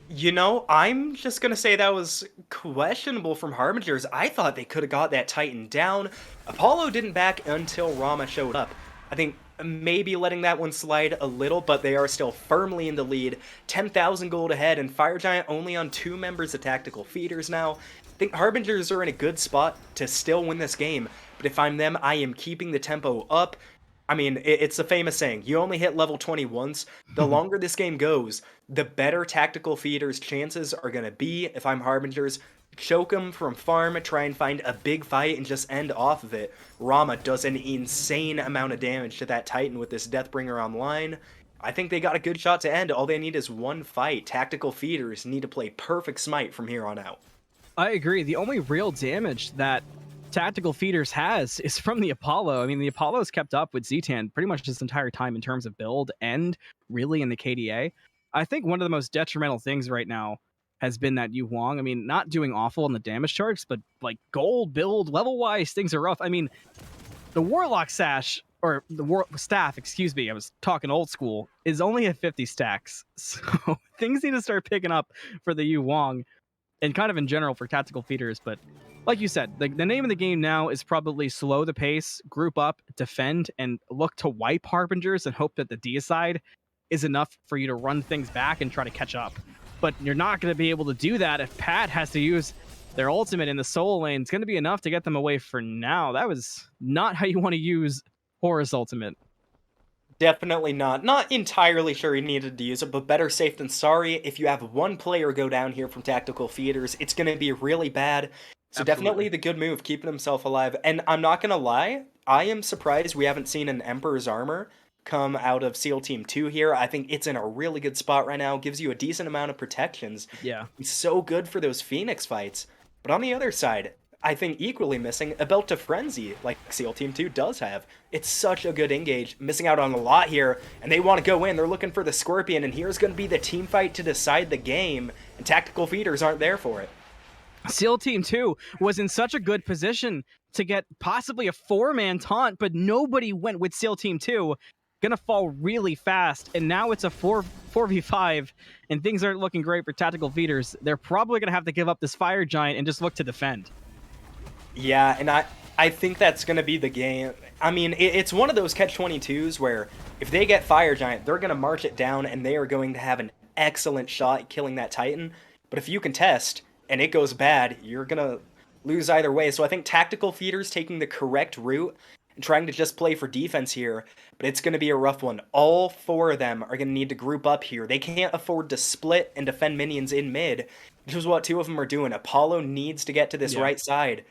You know, I'm just going to say that was questionable from Harbingers. I thought they could have got that Titan down. Apollo didn't back until Rama showed up. I think maybe letting that one slide a little, but they are still firmly in the lead. 10,000 gold ahead, and Fire Giant only on 2 members of Tactical Feeders now. I think Harbingers are in a good spot to still win this game, but if I'm them, I am keeping the tempo up. I mean, it's a famous saying, you only hit level 20 once. The longer this game goes, the better Tactical Feeders' chances are going to be. If I'm Harbingers, choke them from farm, try and find a big fight and just end off of it. Rama does an insane amount of damage to that Titan with this Deathbringer online. I think they got a good shot to end. All they need is one fight. Tactical Feeders need to play perfect Smite from here on out. I agree. The only real damage that Tactical Feeders has is from the Apollo. I mean, the Apollo's kept up with ZTan pretty much this entire time in terms of build and really in the KDA. I think one of the most detrimental things right now has been that Yu Huang, I mean, not doing awful on the damage charts, but like gold, build, level-wise, things are rough. I mean, the Warlock Sash, or the Staff, excuse me, I was talking old school, is only at 50 stacks. So things need to start picking up for the Yu Wong, and kind of in general for tactical feeders. But like you said, the name of the game now is probably slow the pace, group up, defend, and look to wipe Harbingers and hope that the deicide is enough for you to run things back and try to catch up. But you're not going to be able to do that if Pat has to use their ultimate in the solo lane. It's going to be enough to get them away for now. That was not how you want to use Horus ultimate. Definitely not. Not entirely sure he needed to use it, but better safe than sorry. If you have one player go down here from tactical feeders, it's going to be really bad. So Absolutely. definitely the good move, keeping himself alive. And I'm not going to lie, I am surprised we haven't seen an Emperor's Armor come out of SEAL Team 2 here. I think it's in a really good spot right now, gives you a decent amount of protections. Yeah. It's so good for those Phoenix fights. But on the other side, I think equally missing a belt to Frenzy, like SEAL Team 2 does have. It's such a good engage, missing out on a lot here, and they want to go in. They're looking for the Scorpion, and here's going to be the team fight to decide the game, and tactical feeders aren't there for it. SEAL Team 2 was in such a good position to get possibly a 4-man taunt, but nobody went with SEAL Team 2. Gonna fall really fast, and now it's a 4v5, and things aren't looking great for tactical feeders. They're probably gonna have to give up this Fire Giant and just look to defend. Yeah, and I think that's going to be the game. I mean, it's one of those catch-22s where if they get Fire Giant, they're going to march it down, and they are going to have an excellent shot at killing that Titan. But if you contest, and it goes bad, you're going to lose either way. So I think tactical feeders taking the correct route and trying to just play for defense here, but it's going to be a rough one. All four of them are going to need to group up here. They can't afford to split and defend minions in mid, which is what two of them are doing. Apollo needs to get to this Yeah. right side.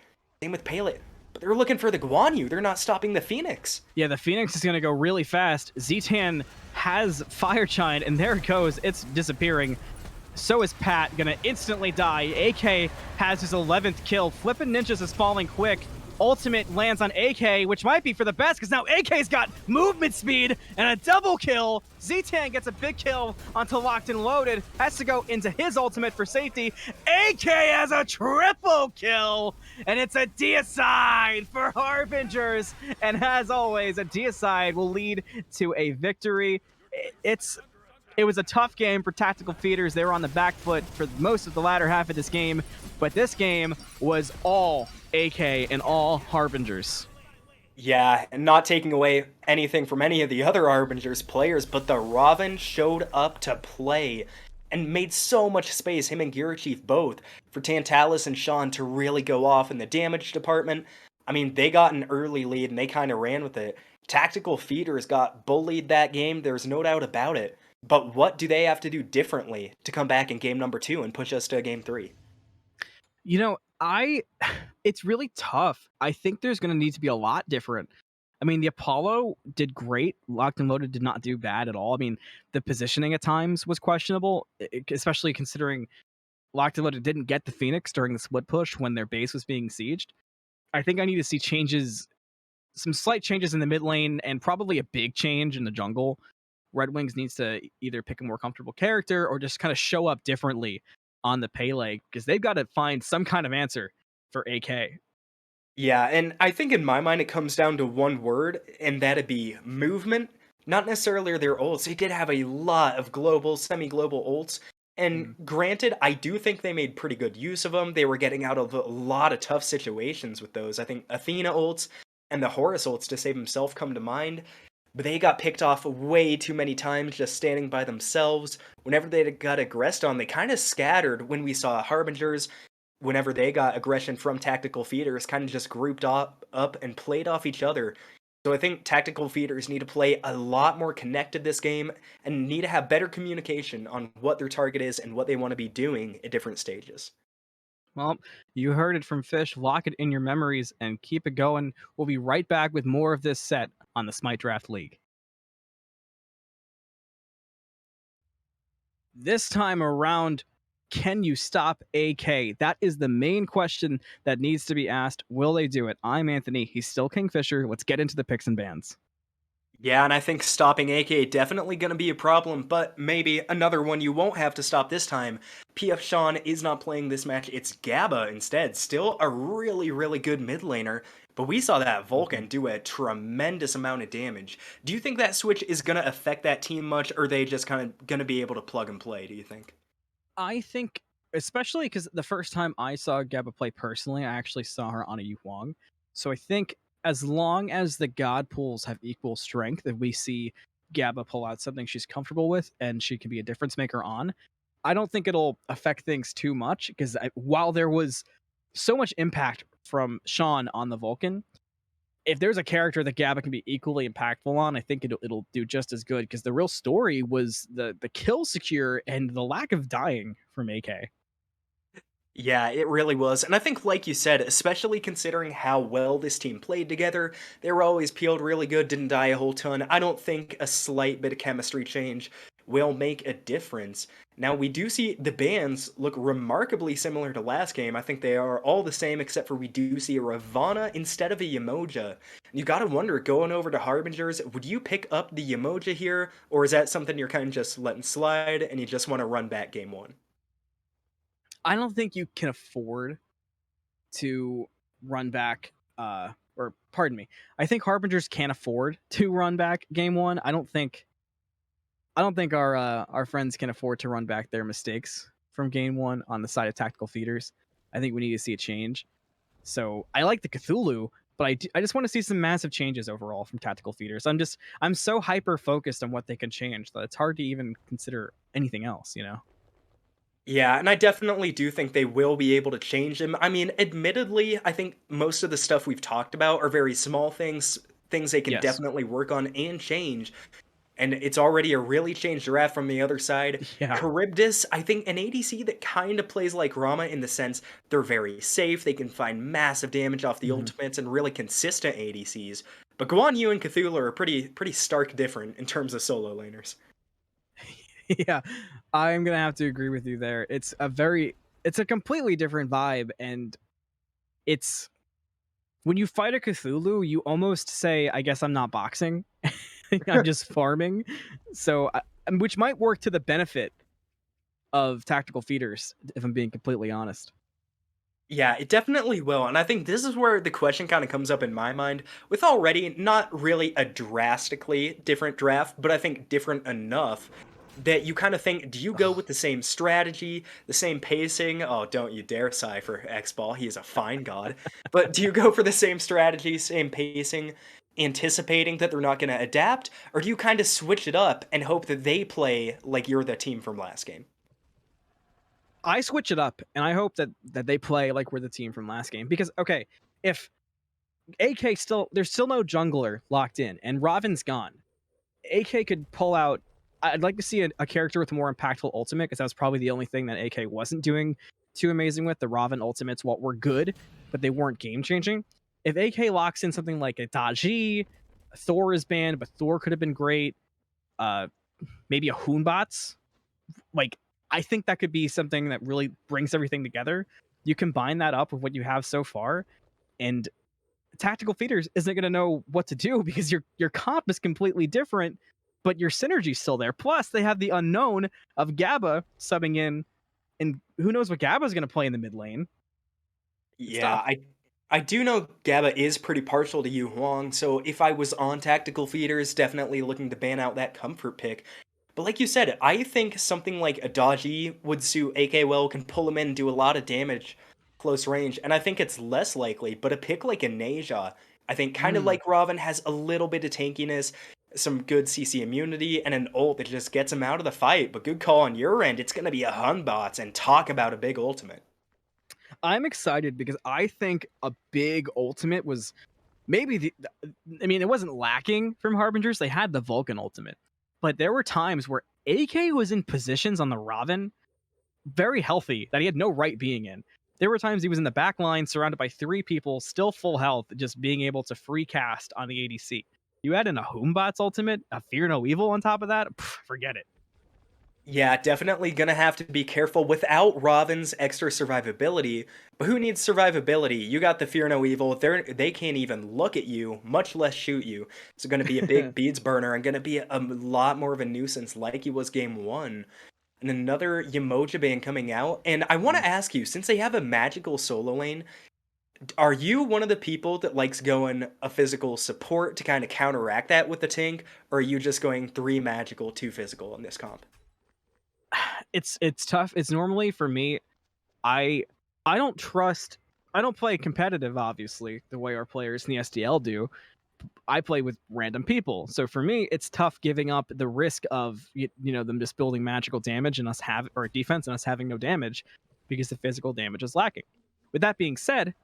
Same with Pele. But they're looking for the Guan Yu. They're not stopping the Phoenix. Yeah, the Phoenix is gonna go really fast. ZTan has Fire Giant, and there it goes. It's disappearing. So is Pat, gonna instantly die. AK has his 11th kill. FlippinNinjas is falling quick. Ultimate lands on AK, which might be for the best, because now AK's got movement speed and a double kill. ZTan gets a big kill onto LokkedNLoaded, has to go into his ultimate for safety. AK has a triple kill, and it's a deicide for Harbingers. And as always, a deicide will lead to a victory. It was a tough game for tactical feeders. They were on the back foot for most of the latter half of this game, but this game was all AK and all Harbingers. Yeah, and not taking away anything from any of the other Harbingers players, but the Raven showed up to play and made so much space, him and Gear Chief both, for ZTantalus and Shawn to really go off in the damage department. I mean, they got an early lead and they kind of ran with it. Tactical feeders got bullied that game, there's no doubt about it. But what do they have to do differently to come back in game number 2 and push us to game 3? You know, it's really tough. I think there's going to need to be a lot different. I mean, the Apollo did great. LokkedNLoaded did not do bad at all. I mean, the positioning at times was questionable, especially considering LokkedNLoaded didn't get the Phoenix during the split push when their base was being sieged. I think I need to see changes, some slight changes in the mid lane, and probably a big change in the jungle. Red Wings needs to either pick a more comfortable character or just kind of show up differently on the Pele, because they've got to find some kind of answer for AK. Yeah, and I think in my mind it comes down to one word, and that'd be movement. Not necessarily their ults. They did have a lot of global, semi-global ults. And granted, I do think they made pretty good use of them. They were getting out of a lot of tough situations with those. I think Athena ults and the Horus ults to save himself come to mind. But they got picked off way too many times just standing by themselves. Whenever they got aggressed on, they kind of scattered when we saw Harbingers. Whenever they got aggression from tactical feeders, kind of just grouped up and played off each other. So I think tactical feeders need to play a lot more connected this game and need to have better communication on what their target is and what they want to be doing at different stages. Well, you heard it from Fish. Lock it in your memories and keep it going. We'll be right back with more of this set on the Smite Draft League. This time around, can you stop AK? That is the main question that needs to be asked. Will they do it? I'm Anthony. He's still KingFsher. Let's get into the picks and bans. Yeah, and I think stopping AK definitely going to be a problem, but maybe another one you won't have to stop this time. PFShawn is not playing this match, it's Gabba instead. Still a really, really good mid laner, but we saw that Mhm. Vulcan do a tremendous amount of damage. Do you think that switch is gonna affect that team much, or are they just kind of gonna be able to plug and play, do you think? I think, especially because the first time I saw Gabba play personally, I actually saw her on a Yu Huang. So I think as long as the God pools have equal strength, if we see Gabba pull out something she's comfortable with and she can be a difference maker on, I don't think it'll affect things too much because while there was so much impact from Sean on the Vulcan, if there's a character that Gabba can be equally impactful on, I think it'll do just as good because the real story was the kill secure and the lack of dying from AK. Yeah, it really was. And I think, like you said, especially considering how well this team played together, they were always peeled really good, didn't die a whole ton. I don't think a slight bit of chemistry change will make a difference. Now, we do see the bands look remarkably similar to last game. I think they are all the same, except for we do see a Ravana instead of a Yamoja. You gotta wonder, going over to Harbingers, would you pick up the Yamoja here, or is that something you're kind of just letting slide and you just want to run back game one? I don't think you can afford to run back or pardon me. I think Harbingers can't afford to run back game 1. I don't think our friends can afford to run back their mistakes from game 1 on the side of tactical feeders. I think we need to see a change. So, I like the Cthulhu, but I just want to see some massive changes overall from tactical feeders. I'm so hyper focused on what they can change that it's hard to even consider anything else, you know. Yeah, and I definitely do think they will be able to change him. I mean, admittedly, I think most of the stuff we've talked about are very small things, things they can Yes. definitely work on and change. And it's already a really changed draft from the other side. Yeah. Charybdis, I think an ADC that kind of plays like Rama in the sense they're very safe, they can find massive damage off the Mhm. ultimates and really consistent ADCs. But Guan Yu and Cthulhu are pretty stark different in terms of solo laners. Yeah, I'm gonna have to agree with you there. It's a completely different vibe, and it's when you fight a Cthulhu, you almost say, "I guess I'm not boxing, I'm just farming." So, which might work to the benefit of tactical feeders, if I'm being completely honest. Yeah, it definitely will. And I think this is where the question kind of comes up in my mind with already not really a drastically different draft, but I think different enough that you kind of think, do you go with the same strategy, the same pacing? Oh, don't you dare sigh for X Ball. He is a fine god. But do you go for the same strategy, same pacing, anticipating that they're not going to adapt? Or do you kind of switch it up and hope that they play like you're the team from last game? I switch it up, and I hope that they play like we're the team from last game. Because okay, if AK still there's still no jungler locked in, and Robin's gone, AK could pull out. I'd like to see a character with a more impactful ultimate because that was probably the only thing that AK wasn't doing too amazing with. The Robin ultimates what were good, but they weren't game changing. If AK locks in something like a Daji, Thor is banned, but Thor could have been great. Uh, maybe a Hoonbots. Like I think that could be something that really brings everything together. You combine that up with what you have so far, and tactical feeders isn't going to know what to do because your comp is completely different, but your synergy's still there. Plus, they have the unknown of Gabba subbing in, and who knows what Gabba's going to play in the mid lane. It's Yeah, tough. I do know Gabba is pretty partial to Yu Huang, so if I was on tactical feeders, definitely looking to ban out that comfort pick. But like you said, I think something like a Dodgy would suit AK well, can pull him in and do a lot of damage close range, and I think it's less likely, but a pick like a Neja, I think kind of Mm. like Robin has a little bit of tankiness, some good CC immunity, and an ult that just gets him out of the fight. But good call on your end, it's gonna be a Hunbots and talk about a big ultimate. I'm excited because I think a big ultimate was maybe I mean, it wasn't lacking from Harbingers. They had the Vulcan ultimate, but there were times where AK was in positions on the Raven very healthy that he had no right being in. There were times he was in the back line surrounded by three people, still full health, just being able to free cast on the ADC. You add in a Hoombot's ultimate, a Fear No Evil on top of that, forget it. Yeah, definitely gonna have to be careful without Robin's extra survivability. But who needs survivability? You got the Fear No Evil. They can't even look at you, much less shoot you. It's gonna be a big beads burner and gonna be a lot more of a nuisance like he was game one. And another Yamoja ban coming out. And I want Mm. to ask you, since they have a magical solo lane, Are you one of the people that likes going a physical support to kind of counteract that with the tank, or are you just going 3 magical, 2 physical in this comp? It's tough. It's normally for me, I I don't trust I don't play competitive, obviously, the way our players in the SDL do. I play with random people. So for me, it's tough giving up the risk of them just building magical damage and us have or defense and us having no damage because the physical damage is lacking. With that being said,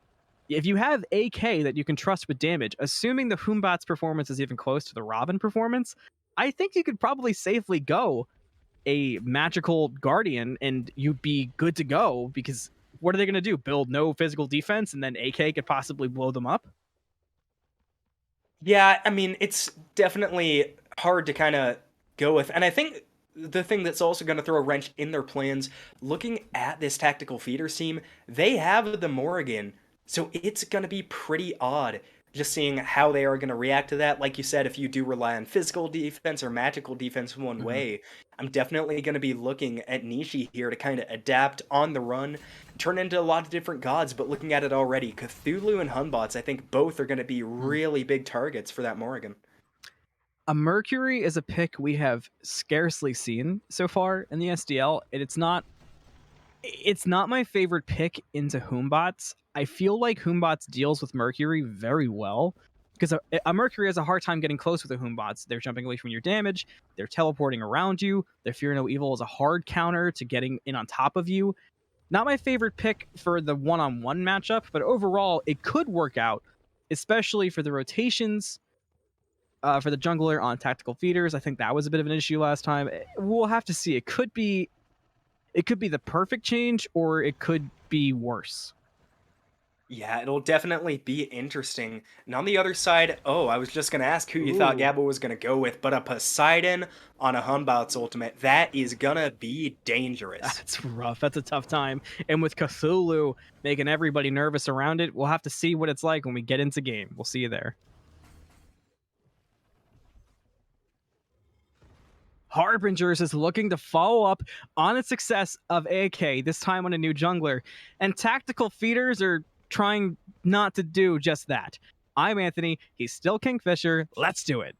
if you have AK that you can trust with damage, assuming the Humbat's performance is even close to the Robin performance, I think you could probably safely go a magical guardian and you'd be good to go because what are they going to do? Build no physical defense and then AK could possibly blow them up? Yeah, I mean, it's definitely hard to kinda go with, and I think the thing that's also gonna throw a wrench in their plans, looking at this tactical feeders team, they have the Morrigan, so it's gonna be pretty odd just seeing how they are gonna react to that. Like you said, if you do rely on physical defense or magical defense one Mm-hmm. way, I'm definitely gonna be looking at Nishi here to kinda adapt on the run, turn into a lot of different gods, but looking at it already, Cthulhu and Hunbots, I think both are going to be really big targets for that Morrigan. A Mercury is a pick we have scarcely seen so far in the SDL, and it's not my favorite pick into Humbots. I feel like Humbots deals with Mercury very well because a Mercury has a hard time getting close with the Humbots. They're jumping away from your damage, they're teleporting around you. Their Fear No Evil is a hard counter to getting in on top of you. Not my favorite pick for the one-on-one matchup, but overall it could work out, especially for the rotations. For the jungler on tactical feeders, I think that was a bit of an issue last time. We'll have to see. It could be the perfect change, or it could be worse. Yeah, it'll definitely be interesting. And on the other side, oh, I was just going to ask who you thought Ooh, Gabba was going to go with, but a Poseidon on a Hunbout's ultimate, that is going to be dangerous. that's rough. That's a tough time. And with Cthulhu making everybody nervous around it, we'll have to see what it's like when we get into game. We'll see you there. Harbingers is looking to follow up on the success of AK, this time on a new jungler, and tactical feeders are trying not to do just that. I'm Anthony, he's still KingFsher, let's do it.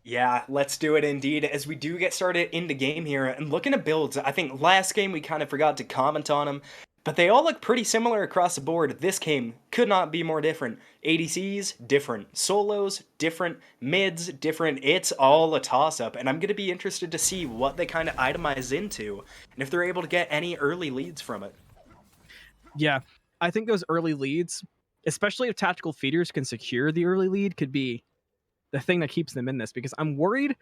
Yeah, let's do it indeed. As we do get started in the game here, and looking at builds, I think last game we kind of forgot to comment on them, but they all look pretty similar across the board. This game could not be more different. ADCs, different. Solos, different. Mids, different. It's all a toss-up, and I'm going to be interested to see what they kind of itemize into, and if they're able to get any early leads from it. Yeah, I think those early leads, especially if tactical feeders can secure the early lead, could be the thing that keeps them in this because I'm worried.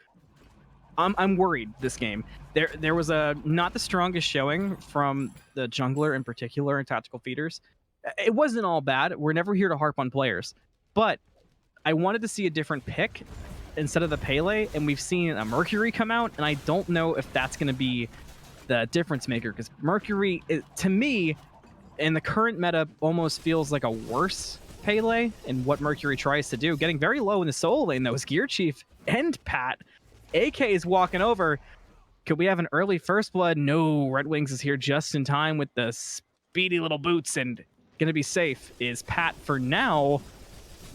I'm worried this game. There was a not the strongest showing from the jungler in particular in tactical feeders. It wasn't all bad. We're never here to harp on players, but I wanted to see a different pick instead of the Pele, and we've seen a Mercury come out, and I don't know if that's going to be the difference maker because Mercury, to me, in the current meta, almost feels like a worse Pele in what Mercury tries to do. Getting very low in the solo lane, though, is Gear Chief and Pat. AK is walking over. Could we have an early first blood? No, Red Wings is here just in time with the speedy little boots and gonna be safe. Is Pat for now.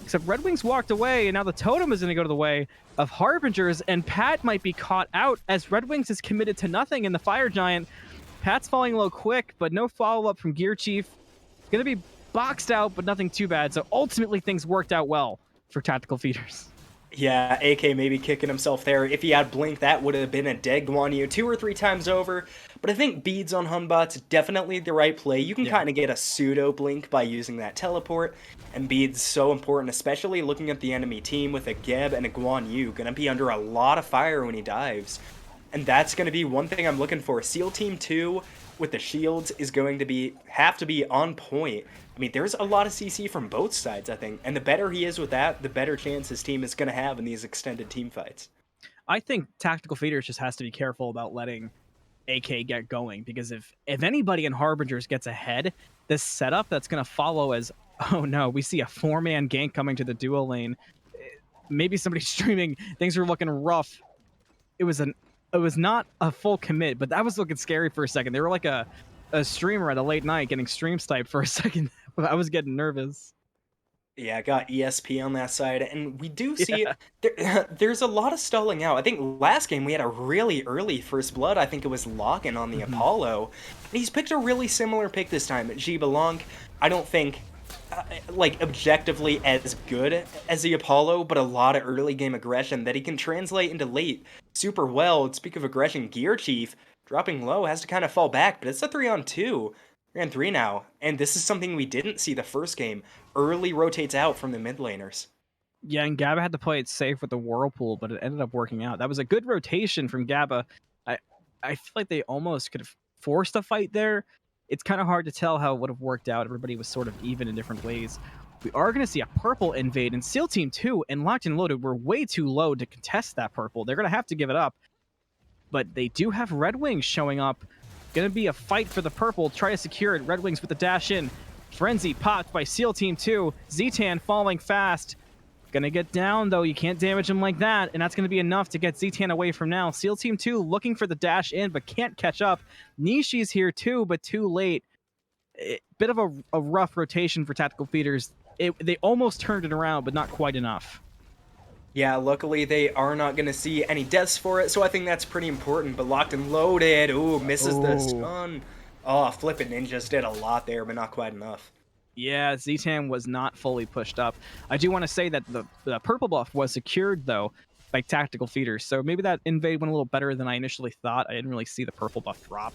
Except Red Wings walked away, and now the totem is going to go to the way of Harbingers, and Pat might be caught out as Red Wings is committed to nothing in the Fire Giant. Pat's falling low quick, but no follow-up from Gear Chief. Going to be boxed out, but nothing too bad. So ultimately, things worked out well for tactical feeders. Yeah, AK maybe kicking himself there. If he had Blink, that would have been a dead Guan Yu 2 or 3 times over. But I think Beads on Hunbot's definitely the right play. You can Yeah. kind of get a pseudo Blink by using that teleport. And Beads so important, especially looking at the enemy team with a Geb and a Guan Yu. Gonna be under a lot of fire when he dives. And that's gonna be one thing I'm looking for. SEALTeamTwo with the shields is going to have to be on point. I mean, there's a lot of CC from both sides, I think, and the better he is with that, the better chance his team is going to have in these extended team fights. I think tactical feeders just has to be careful about letting AK get going because if anybody in Harbingers gets ahead, this setup that's going to follow as oh no, we see a 4-man gank coming to the duo lane. Maybe somebody's streaming. Things are looking rough. It was not a full commit, but that was looking scary for a second. They were like a streamer at a late night getting stream sniped for a second. I was getting nervous. Yeah, I got ESP on that side, and we do see Yeah. there's a lot of stalling out. I think last game we had a really early first blood. I think it was Locken on the Mhm. Apollo. And he's picked a really similar pick this time. Jibalonk, I don't think like objectively as good as the Apollo, but a lot of early game aggression that he can translate into late super well. And speak of aggression, Gear Chief dropping low has to kind of fall back, but it's a 3-on-2. 3-on-3 now, and this is something we didn't see the first game. Early rotates out from the mid laners. Yeah, and Gabba had to play it safe with the Whirlpool, but it ended up working out. That was a good rotation from Gabba. I I feel like they almost could have forced a fight there. It's kind of hard to tell how it would have worked out. Everybody was sort of even in different ways. We are going to see a purple invade, and SEAL Team 2 and LokkedNLoaded were way too low to contest that purple. They're going to have to give it up, but they do have Red Wings showing up. Going to be a fight for the purple. Try to secure it. Red Wings with the dash in. Frenzy popped by SEAL Team 2. ZTan falling fast. Gonna get down, though. You can't damage him like that, and that's gonna be enough to get ZTan away from now. SEAL Team 2 looking for the dash in, but can't catch up. Nishi's here too, but too late. Bit of a rough rotation for Tactical Feeders. They almost turned it around, but not quite enough. Yeah, luckily they are not going to see any deaths for it, so I think that's pretty important. But LokkedNLoaded, ooh, misses the Oh. stun. Oh, FlippinNinjas did a lot there, but not quite enough. Yeah, ZTan was not fully pushed up. I do want to say that the purple buff was secured, though, by Tactical Feeders, so maybe that invade went a little better than I initially thought. I didn't really see the purple buff drop.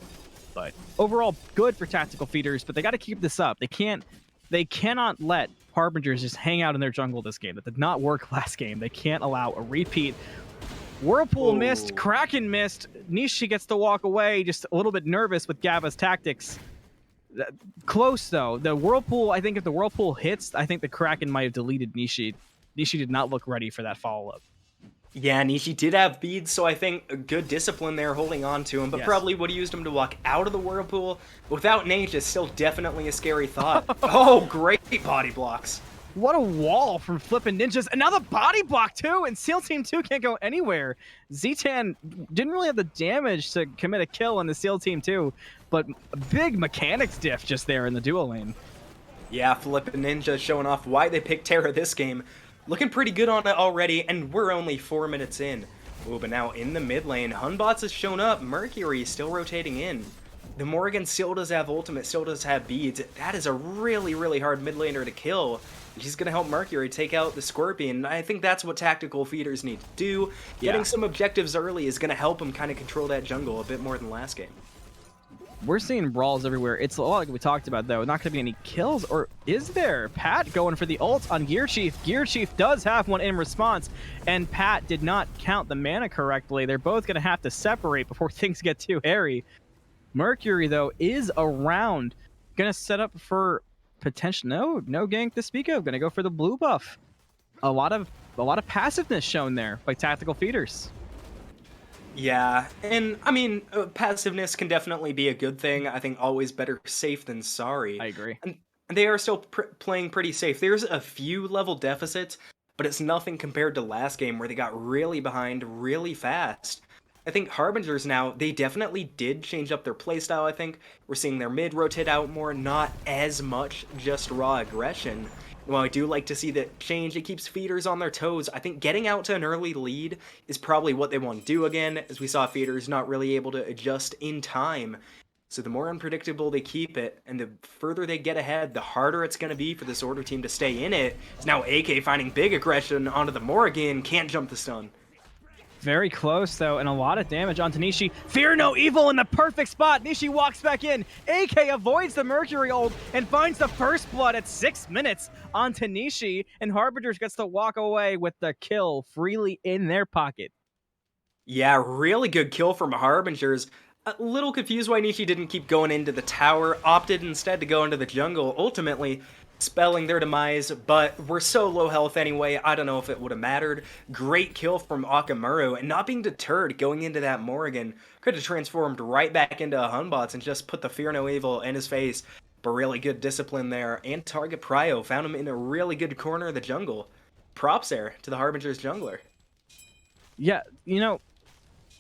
But overall, good for Tactical Feeders, but they got to keep this up. They cannot let Harbingers just hang out in their jungle this game. That did not work last game. They can't allow a repeat. Whirlpool missed, Oh. Kraken missed. Nishi gets to walk away, just a little bit nervous with Gabba's tactics. Close, though. The Whirlpool, I think if the Whirlpool hits, I think the Kraken might have deleted Nishi. Nishi did not look ready for that follow-up. Yeah, Nishi did have beads, so I think a good discipline there holding on to him, but Yes. probably would have used him to walk out of the Whirlpool. Without Nate, is still definitely a scary thought. Oh, great body blocks. What a wall from FlippinNinjas. Another body block, too, and SEAL Team 2 can't go anywhere. ZTan didn't really have the damage to commit a kill on the SEAL Team 2, but a big mechanics diff just there in the duo lane. Yeah, FlippinNinjas showing off why they picked Terra this game. Looking pretty good on it already, and we're only 4 minutes in. Ooh, but now in the mid lane, Hunbots has shown up. Mercury still rotating in. The Morgan still does have ultimate, still does have beads. That is a really, really hard mid laner to kill. She's going to help Mercury take out the Scorpion. I think that's what Tactical Feeders need to do. Yeah. Getting some objectives early is going to help them kind of control that jungle a bit more than last game. We're seeing brawls everywhere. It's a lot like we talked about, though. Not going to be any kills, or is there? Pat going for the ult on Gear Chief. Gear Chief does have one in response, and Pat did not count the mana correctly. They're both going to have to separate before things get too hairy. Mercury, though, is around. Going to set up for potential... No gank to speak of. Going to go for the blue buff. A lot of passiveness shown there by Tactical Feeders. Yeah, and I mean, passiveness can definitely be a good thing. I think always better safe than sorry. I agree. And they are still playing pretty safe. There's a few level deficits, but it's nothing compared to last game where they got really behind really fast. I think Harbingers now, they definitely did change up their playstyle, I think. We're seeing their mid rotate out more, not as much just raw aggression. While I do like to see that change, it keeps feeders on their toes. I think getting out to an early lead is probably what they want to do again, as we saw feeders not really able to adjust in time. So the more unpredictable they keep it, and the further they get ahead, the harder it's going to be for this Order team to stay in it. It's now AK finding big aggression onto the Morrigan, can't jump the stun. Very close, though, and a lot of damage onto Nishi. Fear no evil in the perfect spot. Nishi walks back in. AK avoids the Mercury ult and finds the first blood at 6 minutes onto Nishi, and Harbingers gets to walk away with the kill freely in their pocket. Yeah, really good kill from Harbingers. A little confused why Nishi didn't keep going into the tower, opted instead to go into the jungle, ultimately spelling their demise, but we're so low health anyway, I don't know if it would have mattered. Great kill from Akamuru, and not being deterred going into that Morrigan. Could have transformed right back into a Hunbots and just put the Fear No Evil in his face, but really good discipline there, and target Prio found him in a really good corner of the jungle. Props there to the Harbingers jungler. Yeah, you know,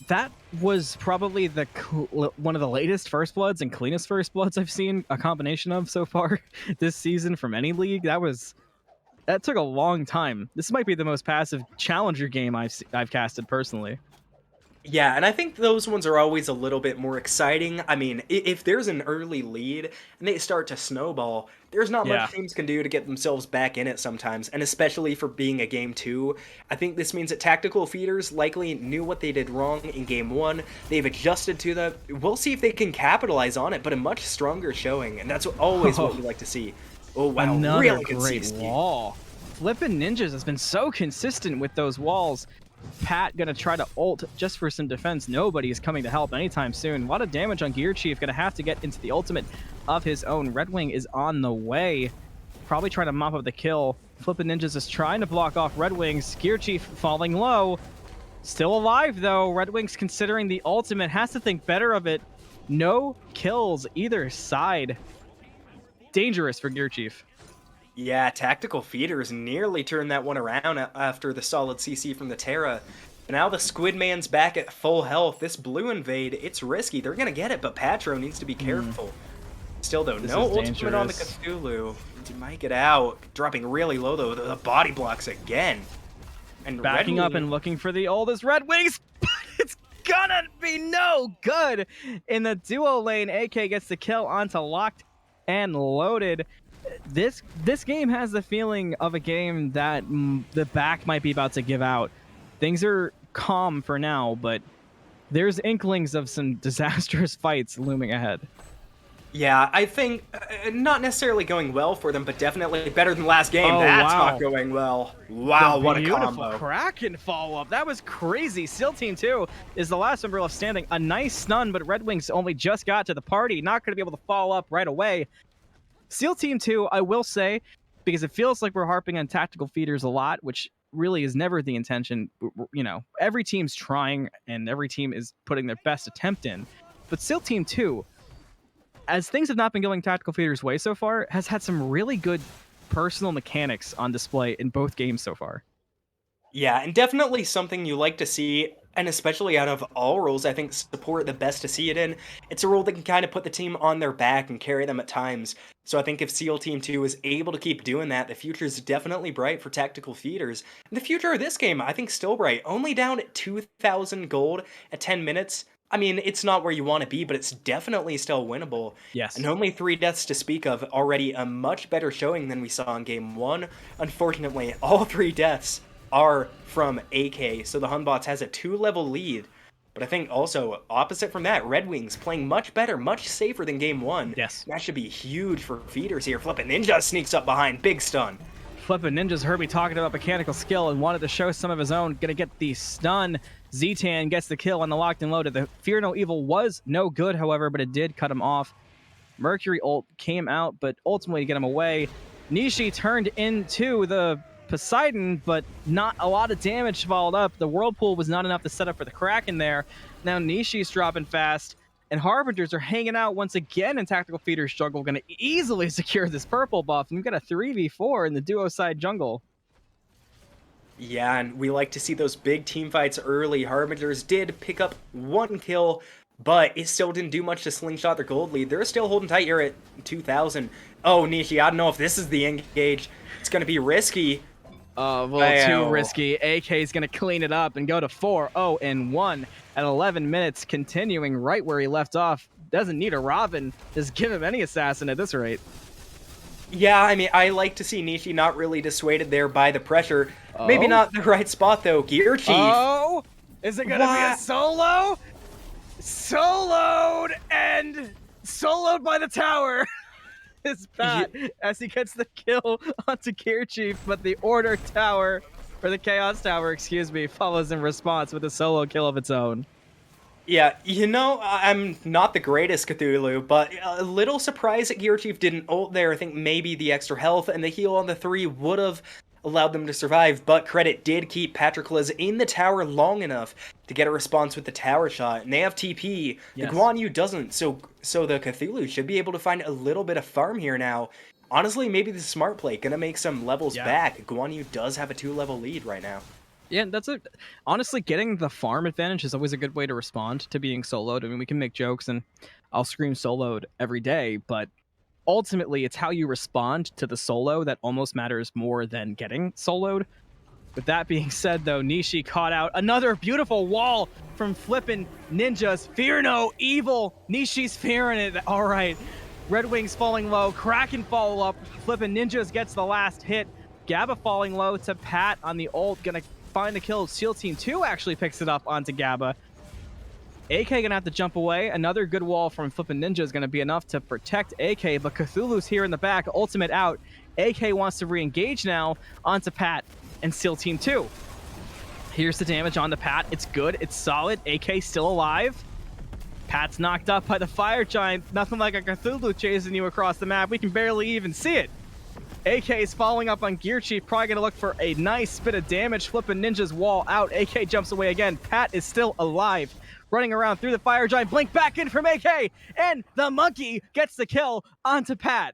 That was probably one of the latest First Bloods and cleanest First Bloods I've seen a combination of so far this season from any league. That took a long time. This might be the most passive challenger game I've casted personally. Yeah, and I think those ones are always a little bit more exciting. I mean, if there's an early lead and they start to snowball, there's not Yeah. much teams can do to get themselves back in it sometimes, and especially for being a game two. I think this means that tactical feeders likely knew what they did wrong in game one. They've adjusted to that. We'll see if they can capitalize on it, but a much stronger showing, and that's always what we like to see. Oh wow, Another really good great CC. wall. FlippinNinjas has been so consistent with those walls. Pat gonna try to ult just for some defense. Nobody is coming to help anytime soon. A lot of damage on Gear Chief. Gonna have to get into the ultimate of his own. Red Wing is on the way. Probably trying to mop up the kill. FlippinNinjas is trying to block off Red Wings. Gear Chief falling low. Still alive though. Red Wings considering the ultimate. Has to think better of it. No kills either side. Dangerous for Gear Chief. Yeah, tactical feeders nearly turned that one around after the solid CC from the Terra. But now the Squid Man's back at full health. This blue invade, it's risky. They're gonna get it, but Patro needs to be careful. Still though, This no is ultimate on the dangerous. Cthulhu. He might get out. Dropping really low though. The body blocks again. And Backing Red up Wing, and looking for the oldest Red Wings. It's gonna be no good in the duo lane. AK gets the kill onto Locked and Loaded. This game has the feeling of a game that the back might be about to give out. Things are calm for now, but there's inklings of some disastrous fights looming ahead. yeah, I think not necessarily going well for them, but definitely better than last game. Oh, That's wow. not going well. Wow, what a Beautiful combo. Kraken follow-up. That was crazy. SEALTeamTwo is the last member left standing. A nice stun, but Red Wings only just got to the party. Not going to be able to follow up right away. SEALTeamTwo, I will say, because it feels like we're harping on tactical feeders a lot, which really is never the intention. You know, every team's trying and every team is putting their best attempt in. But SEALTeamTwo, as things have not been going tactical feeders' way so far, has had some really good personal mechanics on display in both games so far. Yeah, and definitely something you like to see, and especially out of all roles, I think support the best to see it in. It's a role that can kind of put the team on their back and carry them at times. So I think if SEAL Team 2 is able to keep doing that, the future is definitely bright for tactical feeders. And the future of this game, I think, still bright. Only down at 2,000 gold at 10 minutes. I mean, it's not where you want to be, but it's definitely still winnable. Yes. And only 3 deaths to speak of, already a much better showing than we saw in Game 1. Unfortunately, all 3 deaths are from AK, so the Hunbots has a 2-level lead. But I think also, opposite from that, Red Wings playing much better, much safer than Game 1. Yes. That should be huge for feeders here. FlippinNinjas sneaks up behind, big stun. FlippinNinjas heard me talking about mechanical skill and wanted to show some of his own. Gonna get the stun. ZTan gets the kill on the Locked and Loaded. The Fear No Evil was no good, however, but it did cut him off. Mercury ult came out, but ultimately to get him away. Nishi turned into the Poseidon, but not a lot of damage followed up. The Whirlpool was not enough to set up for the Kraken there. Now Nishi's dropping fast, and Harbingers are hanging out once again in Tactical Feeder's jungle, going to easily secure this purple buff. And we've got a 3v4 in the duo side jungle. Yeah, and we like to see those big team fights early. Harbingers did pick up 1 kill, but it still didn't do much to slingshot their gold lead. They're still holding tight here at 2,000. Oh, Nishi, I don't know if this is the engage. It's going to be risky. Too risky. AK's going to clean it up and go to 4-0-1 at 11 minutes, continuing right where he left off. Doesn't need a Robin. Just give him any assassin at this rate. Yeah, I mean, I like to see Nishi not really dissuaded there by the pressure. Maybe not the right spot, though. Gear Chief. Oh! Is it going to be a solo? Soloed and soloed by the tower. Is Pat as he gets the kill onto Gear Chief, but the Order Tower, or the Chaos Tower, excuse me, follows in response with a solo kill of its own. Yeah, you know, I'm not the greatest Cthulhu, but a little surprised that Gear Chief didn't ult there. I think maybe the extra health and the heal on the 3 would have allowed them to survive, but credit did keep Patroclez in the tower long enough to get a response with the tower shot, and they have TP. Yes. The Guan Yu doesn't, so the Cthulhu should be able to find a little bit of farm here now. Honestly, maybe the smart play gonna make some levels back. Guan Yu does have a 2-level lead right now. Yeah, honestly, getting the farm advantage is always a good way to respond to being soloed. I mean, we can make jokes and I'll scream soloed every day, but ultimately it's how you respond to the solo that almost matters more than getting soloed. With that being said, though, Nishi caught out another beautiful wall from FlippinNinjas. Fear no evil. Nishi's fearing it. All right. Red Wings falling low. Kraken follow up. FlippinNinjas gets the last hit. Gabba falling low to Pat on the ult. Gonna find the kill. SEALTeamTwo actually picks it up onto Gabba. AK gonna have to jump away. Another good wall from FlippinNinja is gonna be enough to protect AK, but Cthulhu's here in the back. Ultimate out. AK wants to re-engage now onto Pat and SEALTeamTwo. Here's the damage on the Pat. It's good. It's solid. AK still alive. Pat's knocked up by the fire giant. Nothing like a Cthulhu chasing you across the map. We can barely even see it. AK is following up on Gear Chief. Probably going to look for a nice bit of damage. FlippinNinja's wall out. AK jumps away again. Pat is still alive. Running around through the fire giant. Blink back in from AK. And the monkey gets the kill onto Pat.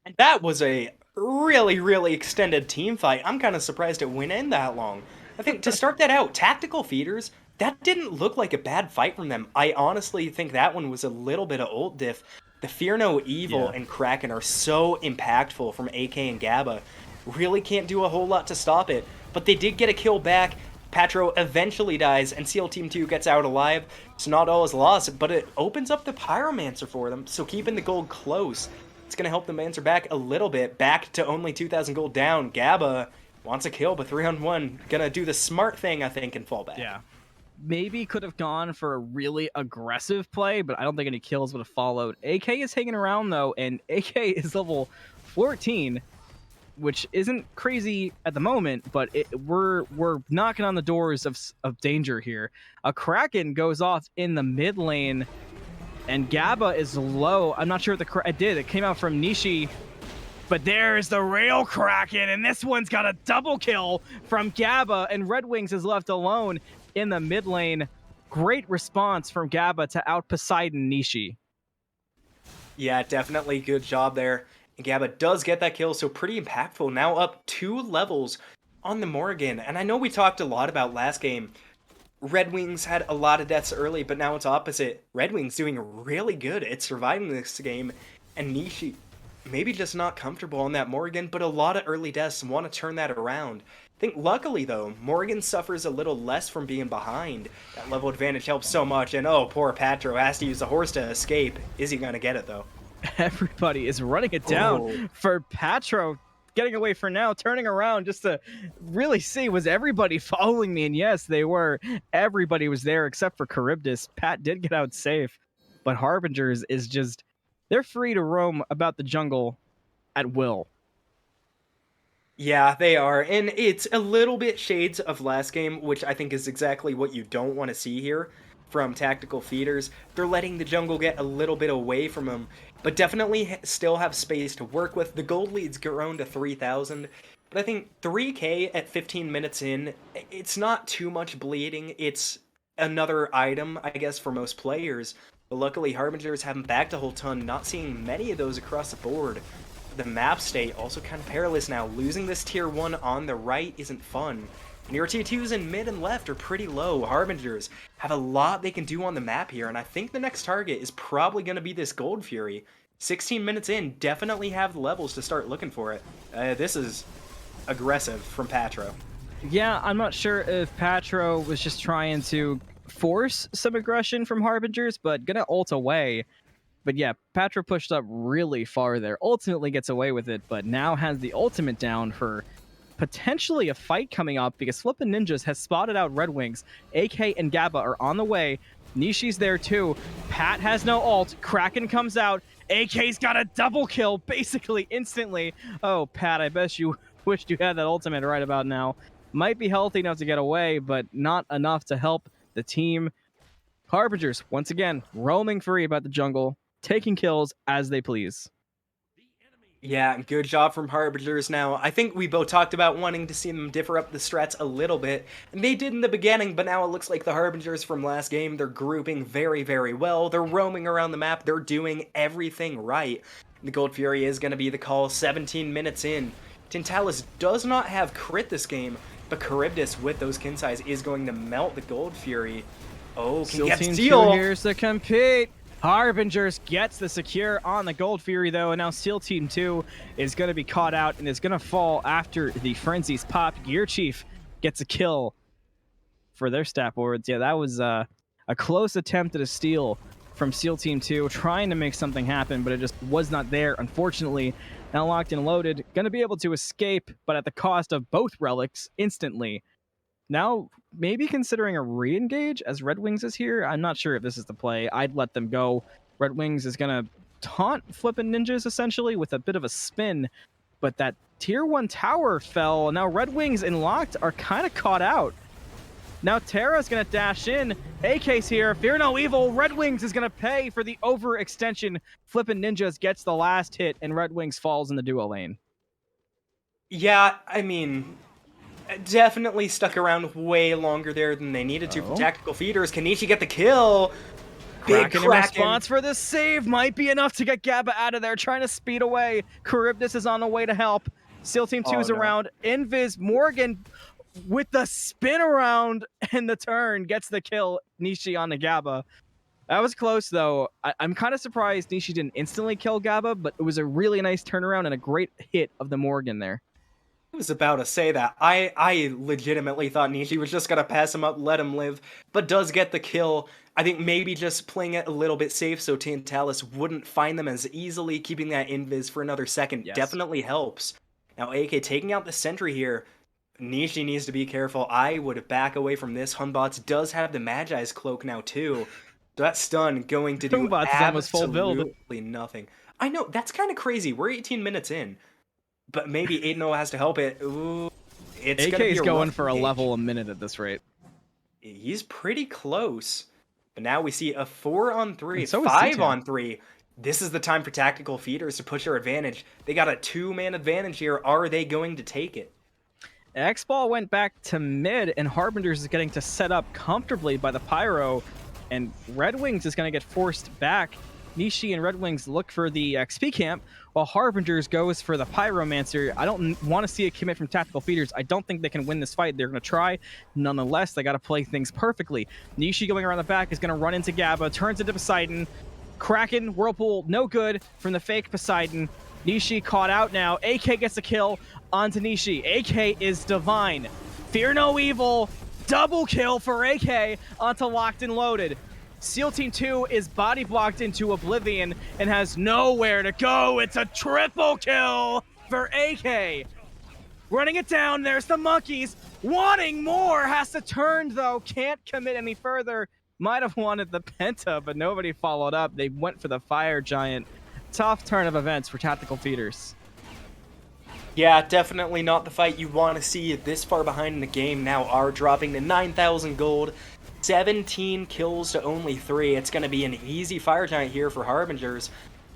And that was a really, really extended team fight. I'm kind of surprised it went in that long. I think to start that out, Tactical Feeders, that didn't look like a bad fight from them. I honestly think that one was a little bit of ult diff. The Fear No Evil and Kraken are so impactful from AK and Gabba. Really can't do a whole lot to stop it, but they did get a kill back. Patro eventually dies, and SEALTeamTwo gets out alive. So not all is lost, but it opens up the Pyromancer for them, so keeping the gold close. It's going to help them answer back a little bit. Back to only 2,000 gold down. Gabba wants a kill, but 3-on-1. Gonna do the smart thing, I think, and fall back. Yeah. Maybe could have gone for a really aggressive play, but I don't think any kills would have followed. AK is hanging around, though, and AK is level 14, which isn't crazy at the moment, but we're knocking on the doors of danger here. A Kraken goes off in the mid lane, and Gabba is low. I'm not sure what it did. It came out from Nishi, but there's the real Kraken, and this one's got a double kill from Gabba, and Red Wings is left alone in the mid lane. Great response from Gabba to out Poseidon Nishi. Yeah, definitely good job there. And Gabba does get that kill, so pretty impactful. Now up 2 levels on the Morgan. And I know we talked a lot about last game. Red Wings had a lot of deaths early, but now it's opposite. Red Wings doing really good at surviving this game. And Nishi maybe just not comfortable on that Morgan, but a lot of early deaths want to turn that around. I think luckily, though, Morgan suffers a little less from being behind. That level advantage helps so much, and oh, poor Patro has to use the horse to escape. Is he going to get it, though? Everybody is running it down for Patro. Getting away for now, turning around just to really see, was everybody following me? And yes, they were. Everybody was there except for Charybdis. Pat did get out safe, but Harbingers is just, they're free to roam about the jungle at will. Yeah, they are, and it's a little bit shades of last game, which I think is exactly what you don't want to see here from Tactical Feeders. They're letting the jungle get a little bit away from them, but definitely still have space to work with. The gold lead's grown to 3,000, but I think 3k at 15 minutes in, it's not too much bleeding. It's another item, I guess, for most players, but luckily Harbingers haven't backed a whole ton, not seeing many of those across the board. The map state also kind of perilous now. Losing this tier 1 on the right isn't fun. And your tier 2s in mid and left are pretty low. Harbingers have a lot they can do on the map here, and I think the next target is probably going to be this Gold Fury. 16 minutes in, definitely have the levels to start looking for it. This is aggressive from Patro. Yeah, I'm not sure if Patro was just trying to force some aggression from Harbingers, but gonna ult away. But yeah, Patro pushed up really far there. Ultimately gets away with it, but now has the ultimate down for potentially a fight coming up because FlippinNinjas has spotted out Red Wings. AK and Gabba are on the way. Nishi's there too. Pat has no ult. Kraken comes out. AK's got a double kill basically instantly. Oh, Pat, I bet you wished you had that ultimate right about now. Might be healthy enough to get away, but not enough to help the team. Harbingers, once again, roaming free about the jungle, taking kills as they please. Yeah, good job from Harbingers now. I think we both talked about wanting to see them differ up the strats a little bit, and they did in the beginning, but now it looks like the Harbingers from last game, they're grouping very, very well. They're roaming around the map. They're doing everything right. The Gold Fury is going to be the call 17 minutes in. ZTantalus does not have crit this game, But Charybdis with those kin size is going to melt the Gold Fury. Oh, can get SEALTeamTwo Steel! here's to compete. Harbingers gets the secure on the Gold Fury, though, and now SEALTeamTwo is going to be caught out and is going to fall after the Frenzy's pop. Gear Chief gets a kill for their stat boards. Yeah, that was a close attempt at a steal from SEALTeamTwo, trying to make something happen, but it just was not there, unfortunately. Now LokkedNLoaded, going to be able to escape, but at the cost of both relics instantly. Now, maybe considering a re-engage as Red Wings is here. I'm not sure if this is the play. I'd let them go. Red Wings is going to taunt FlippinNinjas, essentially, with a bit of a spin, but that tier 1 tower fell. Now Red Wings and Locked are kind of caught out. Now Terra's going to dash in. AK's here. Fear no evil. Red Wings is going to pay for the overextension. FlippinNinjas gets the last hit, and Red Wings falls in the duo lane. Yeah, I mean, definitely stuck around way longer there than they needed to for tactical feeders. Can Nishi get the kill? Kraken in response for the save might be enough to get Gabba out of there, trying to speed away. Charybdis is on the way to help. SEALTeamTwo is around. Invis Morgan with the spin around and the turn gets the kill. Nishi on the Gabba. That was close, though. I'm kind of surprised Nishi didn't instantly kill Gabba, but it was a really nice turnaround and a great hit of the Morgan there. I was about to say that. I legitimately thought Nishi was just gonna pass him up, let him live, but does get the kill. I think maybe just playing it a little bit safe so ZTantalus wouldn't find them as easily, keeping that invis for another second definitely helps. Now AK taking out the sentry here. Nishi needs to be careful. I would back away from this. Hunbots does have the Magi's cloak now too. So that stun going to do absolutely nothing. I know, that's kind of crazy. We're 18 minutes in. But maybe 8-0 has to help it. Ooh, it's AK's going for a level a minute at this rate. He's pretty close. But now we see a 4-on-3, so 5-on-3. This is the time for tactical feeders to push their advantage. They got a 2-man advantage here. Are they going to take it? X-Ball went back to mid, and Harbingers is getting to set up comfortably by the Pyro, and Red Wings is going to get forced back. Nishi and Red Wings look for the XP camp, while Harbingers goes for the Pyromancer. I don't want to see a commit from tactical feeders. I don't think they can win this fight. They're going to try. Nonetheless, they got to play things perfectly. Nishi going around the back is going to run into Gabba, turns into Poseidon. Kraken, Whirlpool, no good from the fake Poseidon. Nishi caught out now. AK gets a kill onto Nishi. AK is divine. Fear no evil. Double kill for AK onto LokkedNLoaded. SEALTeamTwo is body blocked into oblivion and has nowhere to go. It's a triple kill for AK. Running it down, there's the monkeys. Wanting more, has to turn though. Can't commit any further. Might have wanted the Penta, but nobody followed up. They went for the Fire Giant. Tough turn of events for tactical feeders. Yeah, definitely not the fight you want to see. This far behind in the game now are dropping to 9,000 gold. 17 kills to only 3. It's going to be an easy Fire Giant here for Harbingers.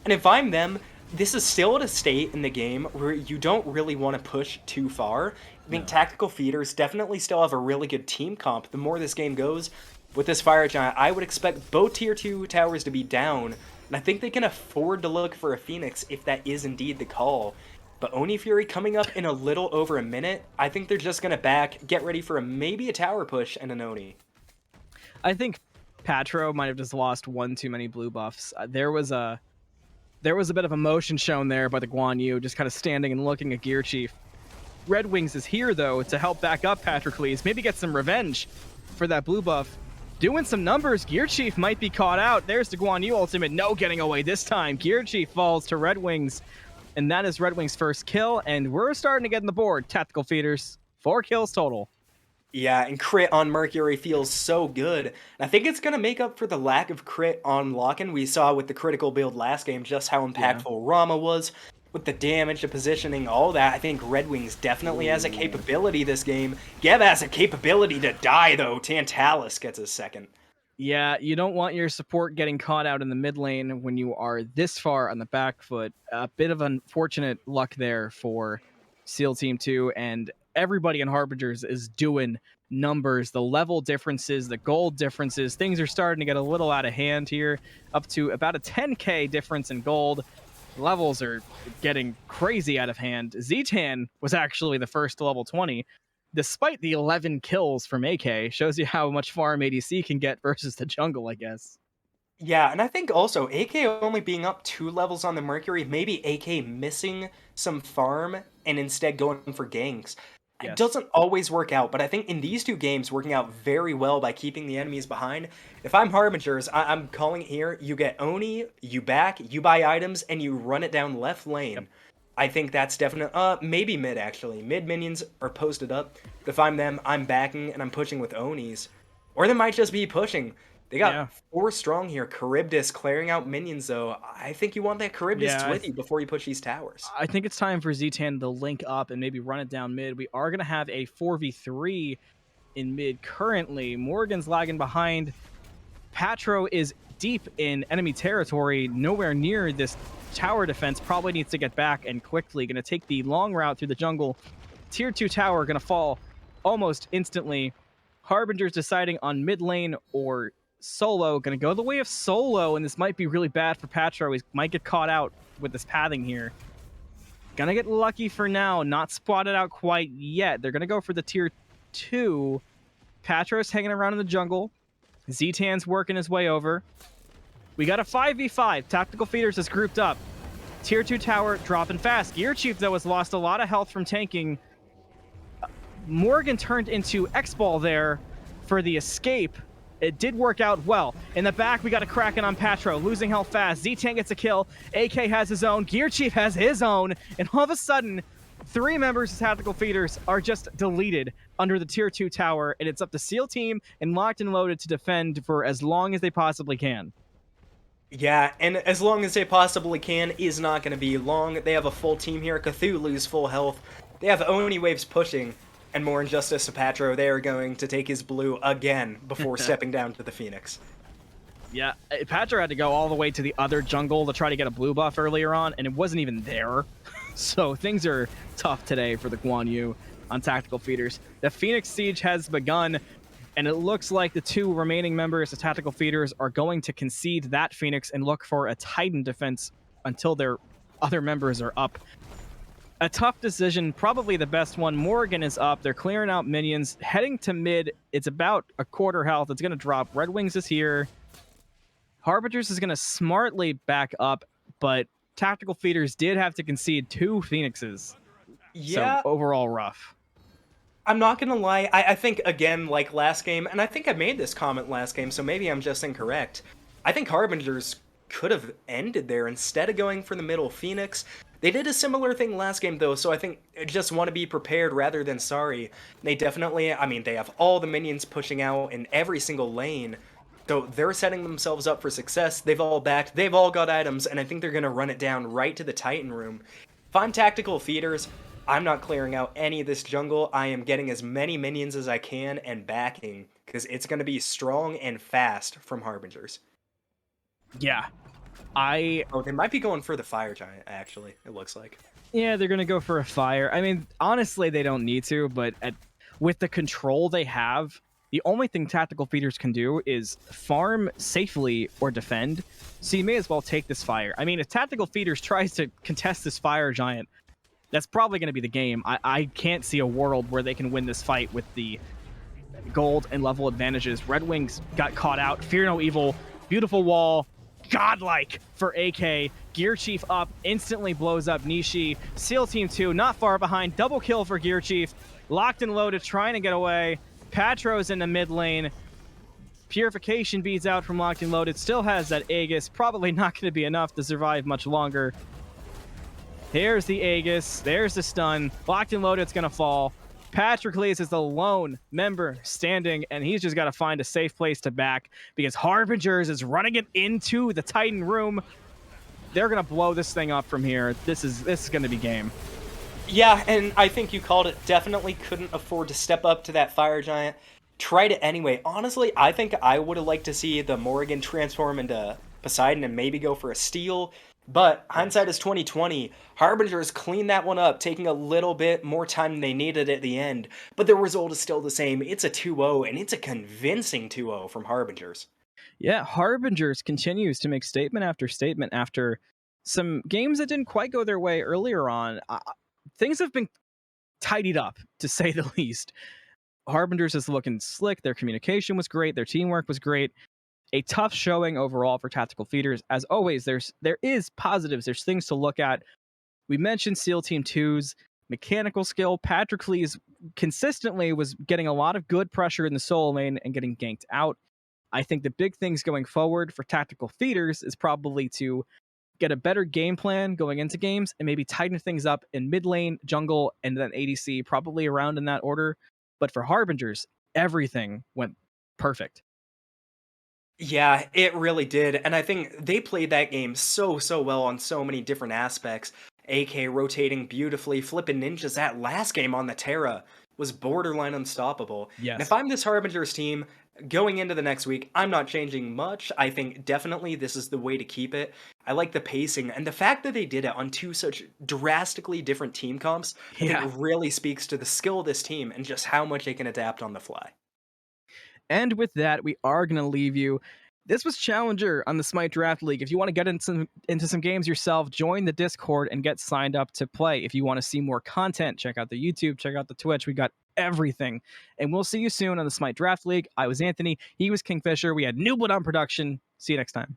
And if I'm them, this is still at a state in the game where you don't really want to push too far. I think tactical feeders definitely still have a really good team comp. The more this game goes, with this Fire Giant, I would expect both tier 2 towers to be down. And I think they can afford to look for a Phoenix if that is indeed the call. But Oni Fury coming up in a little over a minute, I think they're just going to back, get ready for maybe a tower push and an Oni. I think Patro might have just lost one too many blue buffs. There was a bit of emotion shown there by the Guan Yu, just kind of standing and looking at Gear Chief. Red Wings is here, though, to help back up Patroclez, maybe get some revenge for that blue buff. Doing some numbers, Gear Chief might be caught out. There's the Guan Yu ultimate, no getting away this time. Gear Chief falls to Red Wings, and that is Red Wings' first kill, and we're starting to get on the board. Tactical feeders, 4 kills total. Yeah, and crit on Mercury feels so good. And I think it's going to make up for the lack of crit on Locken. We saw with the critical build last game just how impactful Rama was. With the damage, the positioning, all that, I think Red Wings definitely has a capability this game. Geb has a capability to die, though. ZTantalus gets a second. Yeah, you don't want your support getting caught out in the mid lane when you are this far on the back foot. A bit of unfortunate luck there for SEALTeamTwo, and everybody in Harbingers is doing numbers. The level differences, the gold differences, things are starting to get a little out of hand here, up to about a 10k difference in gold. Levels are getting crazy out of hand. ZTan was actually the first to level 20. despite the 11 kills from AK. Shows you how much farm ADC can get versus the jungle, I guess. Yeah, and I think also AK only being up 2 levels on the Mercury, maybe AK missing some farm and instead going for ganks. It Yes. doesn't always work out, but I think in these 2 games working out very well by keeping the enemies behind. If I'm Harbingers, I'm calling it here, you get Oni, you back, you buy items, and you run it down left Yep. lane. I think that's definite maybe mid actually. Mid minions are posted up. If I'm them, I'm backing and I'm pushing with Onis. Or they might just be pushing. They Yeah. got 4 strong here. Charybdis clearing out minions, though. I think you want that Charybdis Yeah. with you before you push these towers. I think it's time for ZTan to link up and maybe run it down mid. We are going to have a 4v3 in mid currently. Morgan's lagging behind. Patro is deep in enemy territory, nowhere near this tower defense. Probably needs to get back and quickly. Going to take the long route through the jungle. Tier 2 tower going to fall almost instantly. Harbingers deciding on mid lane or solo. Going to go the way of solo, and this might be really bad for Patro. He might get caught out with this pathing here. Gonna get lucky for now. Not spotted out quite yet. They're gonna go for the tier 2. Patro's hanging around in the jungle. ZTan's working his way over. We got a 5v5. Tactical Feeders is grouped up. Tier 2 tower dropping fast. Gear Chief, though, has lost a lot of health from tanking. Morgan turned into X-Ball there for the escape. It did work out well. In the back, we got a Kraken on Patro, losing health fast. Z-Tan gets a kill. AK has his own. Gear Chief has his own. And all of a sudden, 3 members of Tactical Feeders are just deleted under the Tier 2 tower, and it's up to SEAL Team and LokkedNLoaded to defend for as long as they possibly can. Yeah, and as long as they possibly can is not going to be long. They have a full team here. Cthulhu's full health. They have Oni waves pushing. And more injustice to Patro, they are going to take his blue again before stepping down to the Phoenix. Yeah, Patro had to go all the way to the other jungle to try to get a blue buff earlier on, and it wasn't even there. So things are tough today for the Guan Yu on Tactical Feeders. The Phoenix Siege has begun, and it looks like the 2 remaining members of Tactical Feeders are going to concede that Phoenix and look for a Titan defense until their other members are up. A tough decision, probably the best one. Morgan is up. They're clearing out minions. Heading to mid, it's about a quarter health. It's going to drop. Red Wings is here. Harbingers is going to smartly back up, but Tactical Feeders did have to concede 2 Phoenixes. Yeah. So overall rough. I'm not going to lie. I think, again, like last game, and I think I made this comment last game, so maybe I'm just incorrect. I think Harbingers could have ended there instead of going for the middle Phoenix. They did a similar thing last game, though, so I think I just want to be prepared rather than sorry. They definitely, I mean, they have all the minions pushing out in every single lane, so they're setting themselves up for success. They've all backed, they've all got items, and I think they're going to run it down right to the Titan room. If I'm Tactical Feeders, I'm not clearing out any of this jungle. I am getting as many minions as I can and backing, because it's going to be strong and fast from Harbingers. Yeah. Oh, they might be going for the Fire Giant, actually, it looks like. Yeah, they're going to go for a fire. I mean, honestly, they don't need to, but with the control they have, the only thing Tactical Feeders can do is farm safely or defend. So you may as well take this fire. I mean, if Tactical Feeders tries to contest this Fire Giant, that's probably going to be the game. I can't see a world where they can win this fight with the gold and level advantages. Red Wings got caught out. Fear no evil. Beautiful wall. Godlike for AK. Gear Chief up, instantly blows up Nishi. SEALTeamTwo not far behind. Double kill for Gear Chief. LokkedNLoaded trying to get away. Patro's in the mid lane. Purification beads out from LokkedNLoaded. Still has that Aegis. Probably not going to be enough to survive much longer. Here's the Aegis. There's the stun. LokkedNLoaded's going to fall. Patroclez is the lone member standing, and he's just got to find a safe place to back because Harbingers is running it into the Titan room. They're going to blow this thing up from here. This is going to be game. Yeah, and I think you called it. Definitely couldn't afford to step up to that Fire Giant. Tried it anyway. Honestly, I think I would have liked to see the Morgan transform into Poseidon and maybe go for a steal. But hindsight is 2020. Harbingers cleaned that one up, taking a little bit more time than they needed at the end. But the result is still the same. It's a 2-0, and it's a convincing 2-0 from Harbingers. Yeah, Harbingers continues to make statement after some games that didn't quite go their way earlier on. Things have been tidied up, to say the least. Harbingers is looking slick. Their communication was great. Their teamwork was great. A tough showing overall for tactical feeders. As always, there is positives. There's things to look at. We mentioned SEAL Team 2's mechanical skill. Patroclez consistently was getting a lot of good pressure in the solo lane and getting ganked out. I think the big things going forward for tactical feeders is probably to get a better game plan going into games and maybe tighten things up in mid lane, jungle, and then ADC, probably around in that order. But for Harbingers, everything went perfect. Yeah, it really did, and I think they played that game so well on so many different aspects. AK rotating beautifully, FlippinNinjas that last game on the Terra was borderline unstoppable. And if Yes. I'm this Harbingers team going into the next week, I'm not changing much. I think definitely this is the way to keep it. I like the pacing and the fact that they did it on two such drastically different team comps, I think Yeah. really speaks to the skill of this team and just how much they can adapt on the fly. And with that, we are going to leave you. This was Challenger on the Smite Draft League. If you want to get into some games yourself, join the Discord and get signed up to play. If you want to see more content, check out the YouTube, check out the Twitch. We got everything. And we'll see you soon on the Smite Draft League. I was Anthony. He was KingFsher. We had Nooblet on production. See you next time.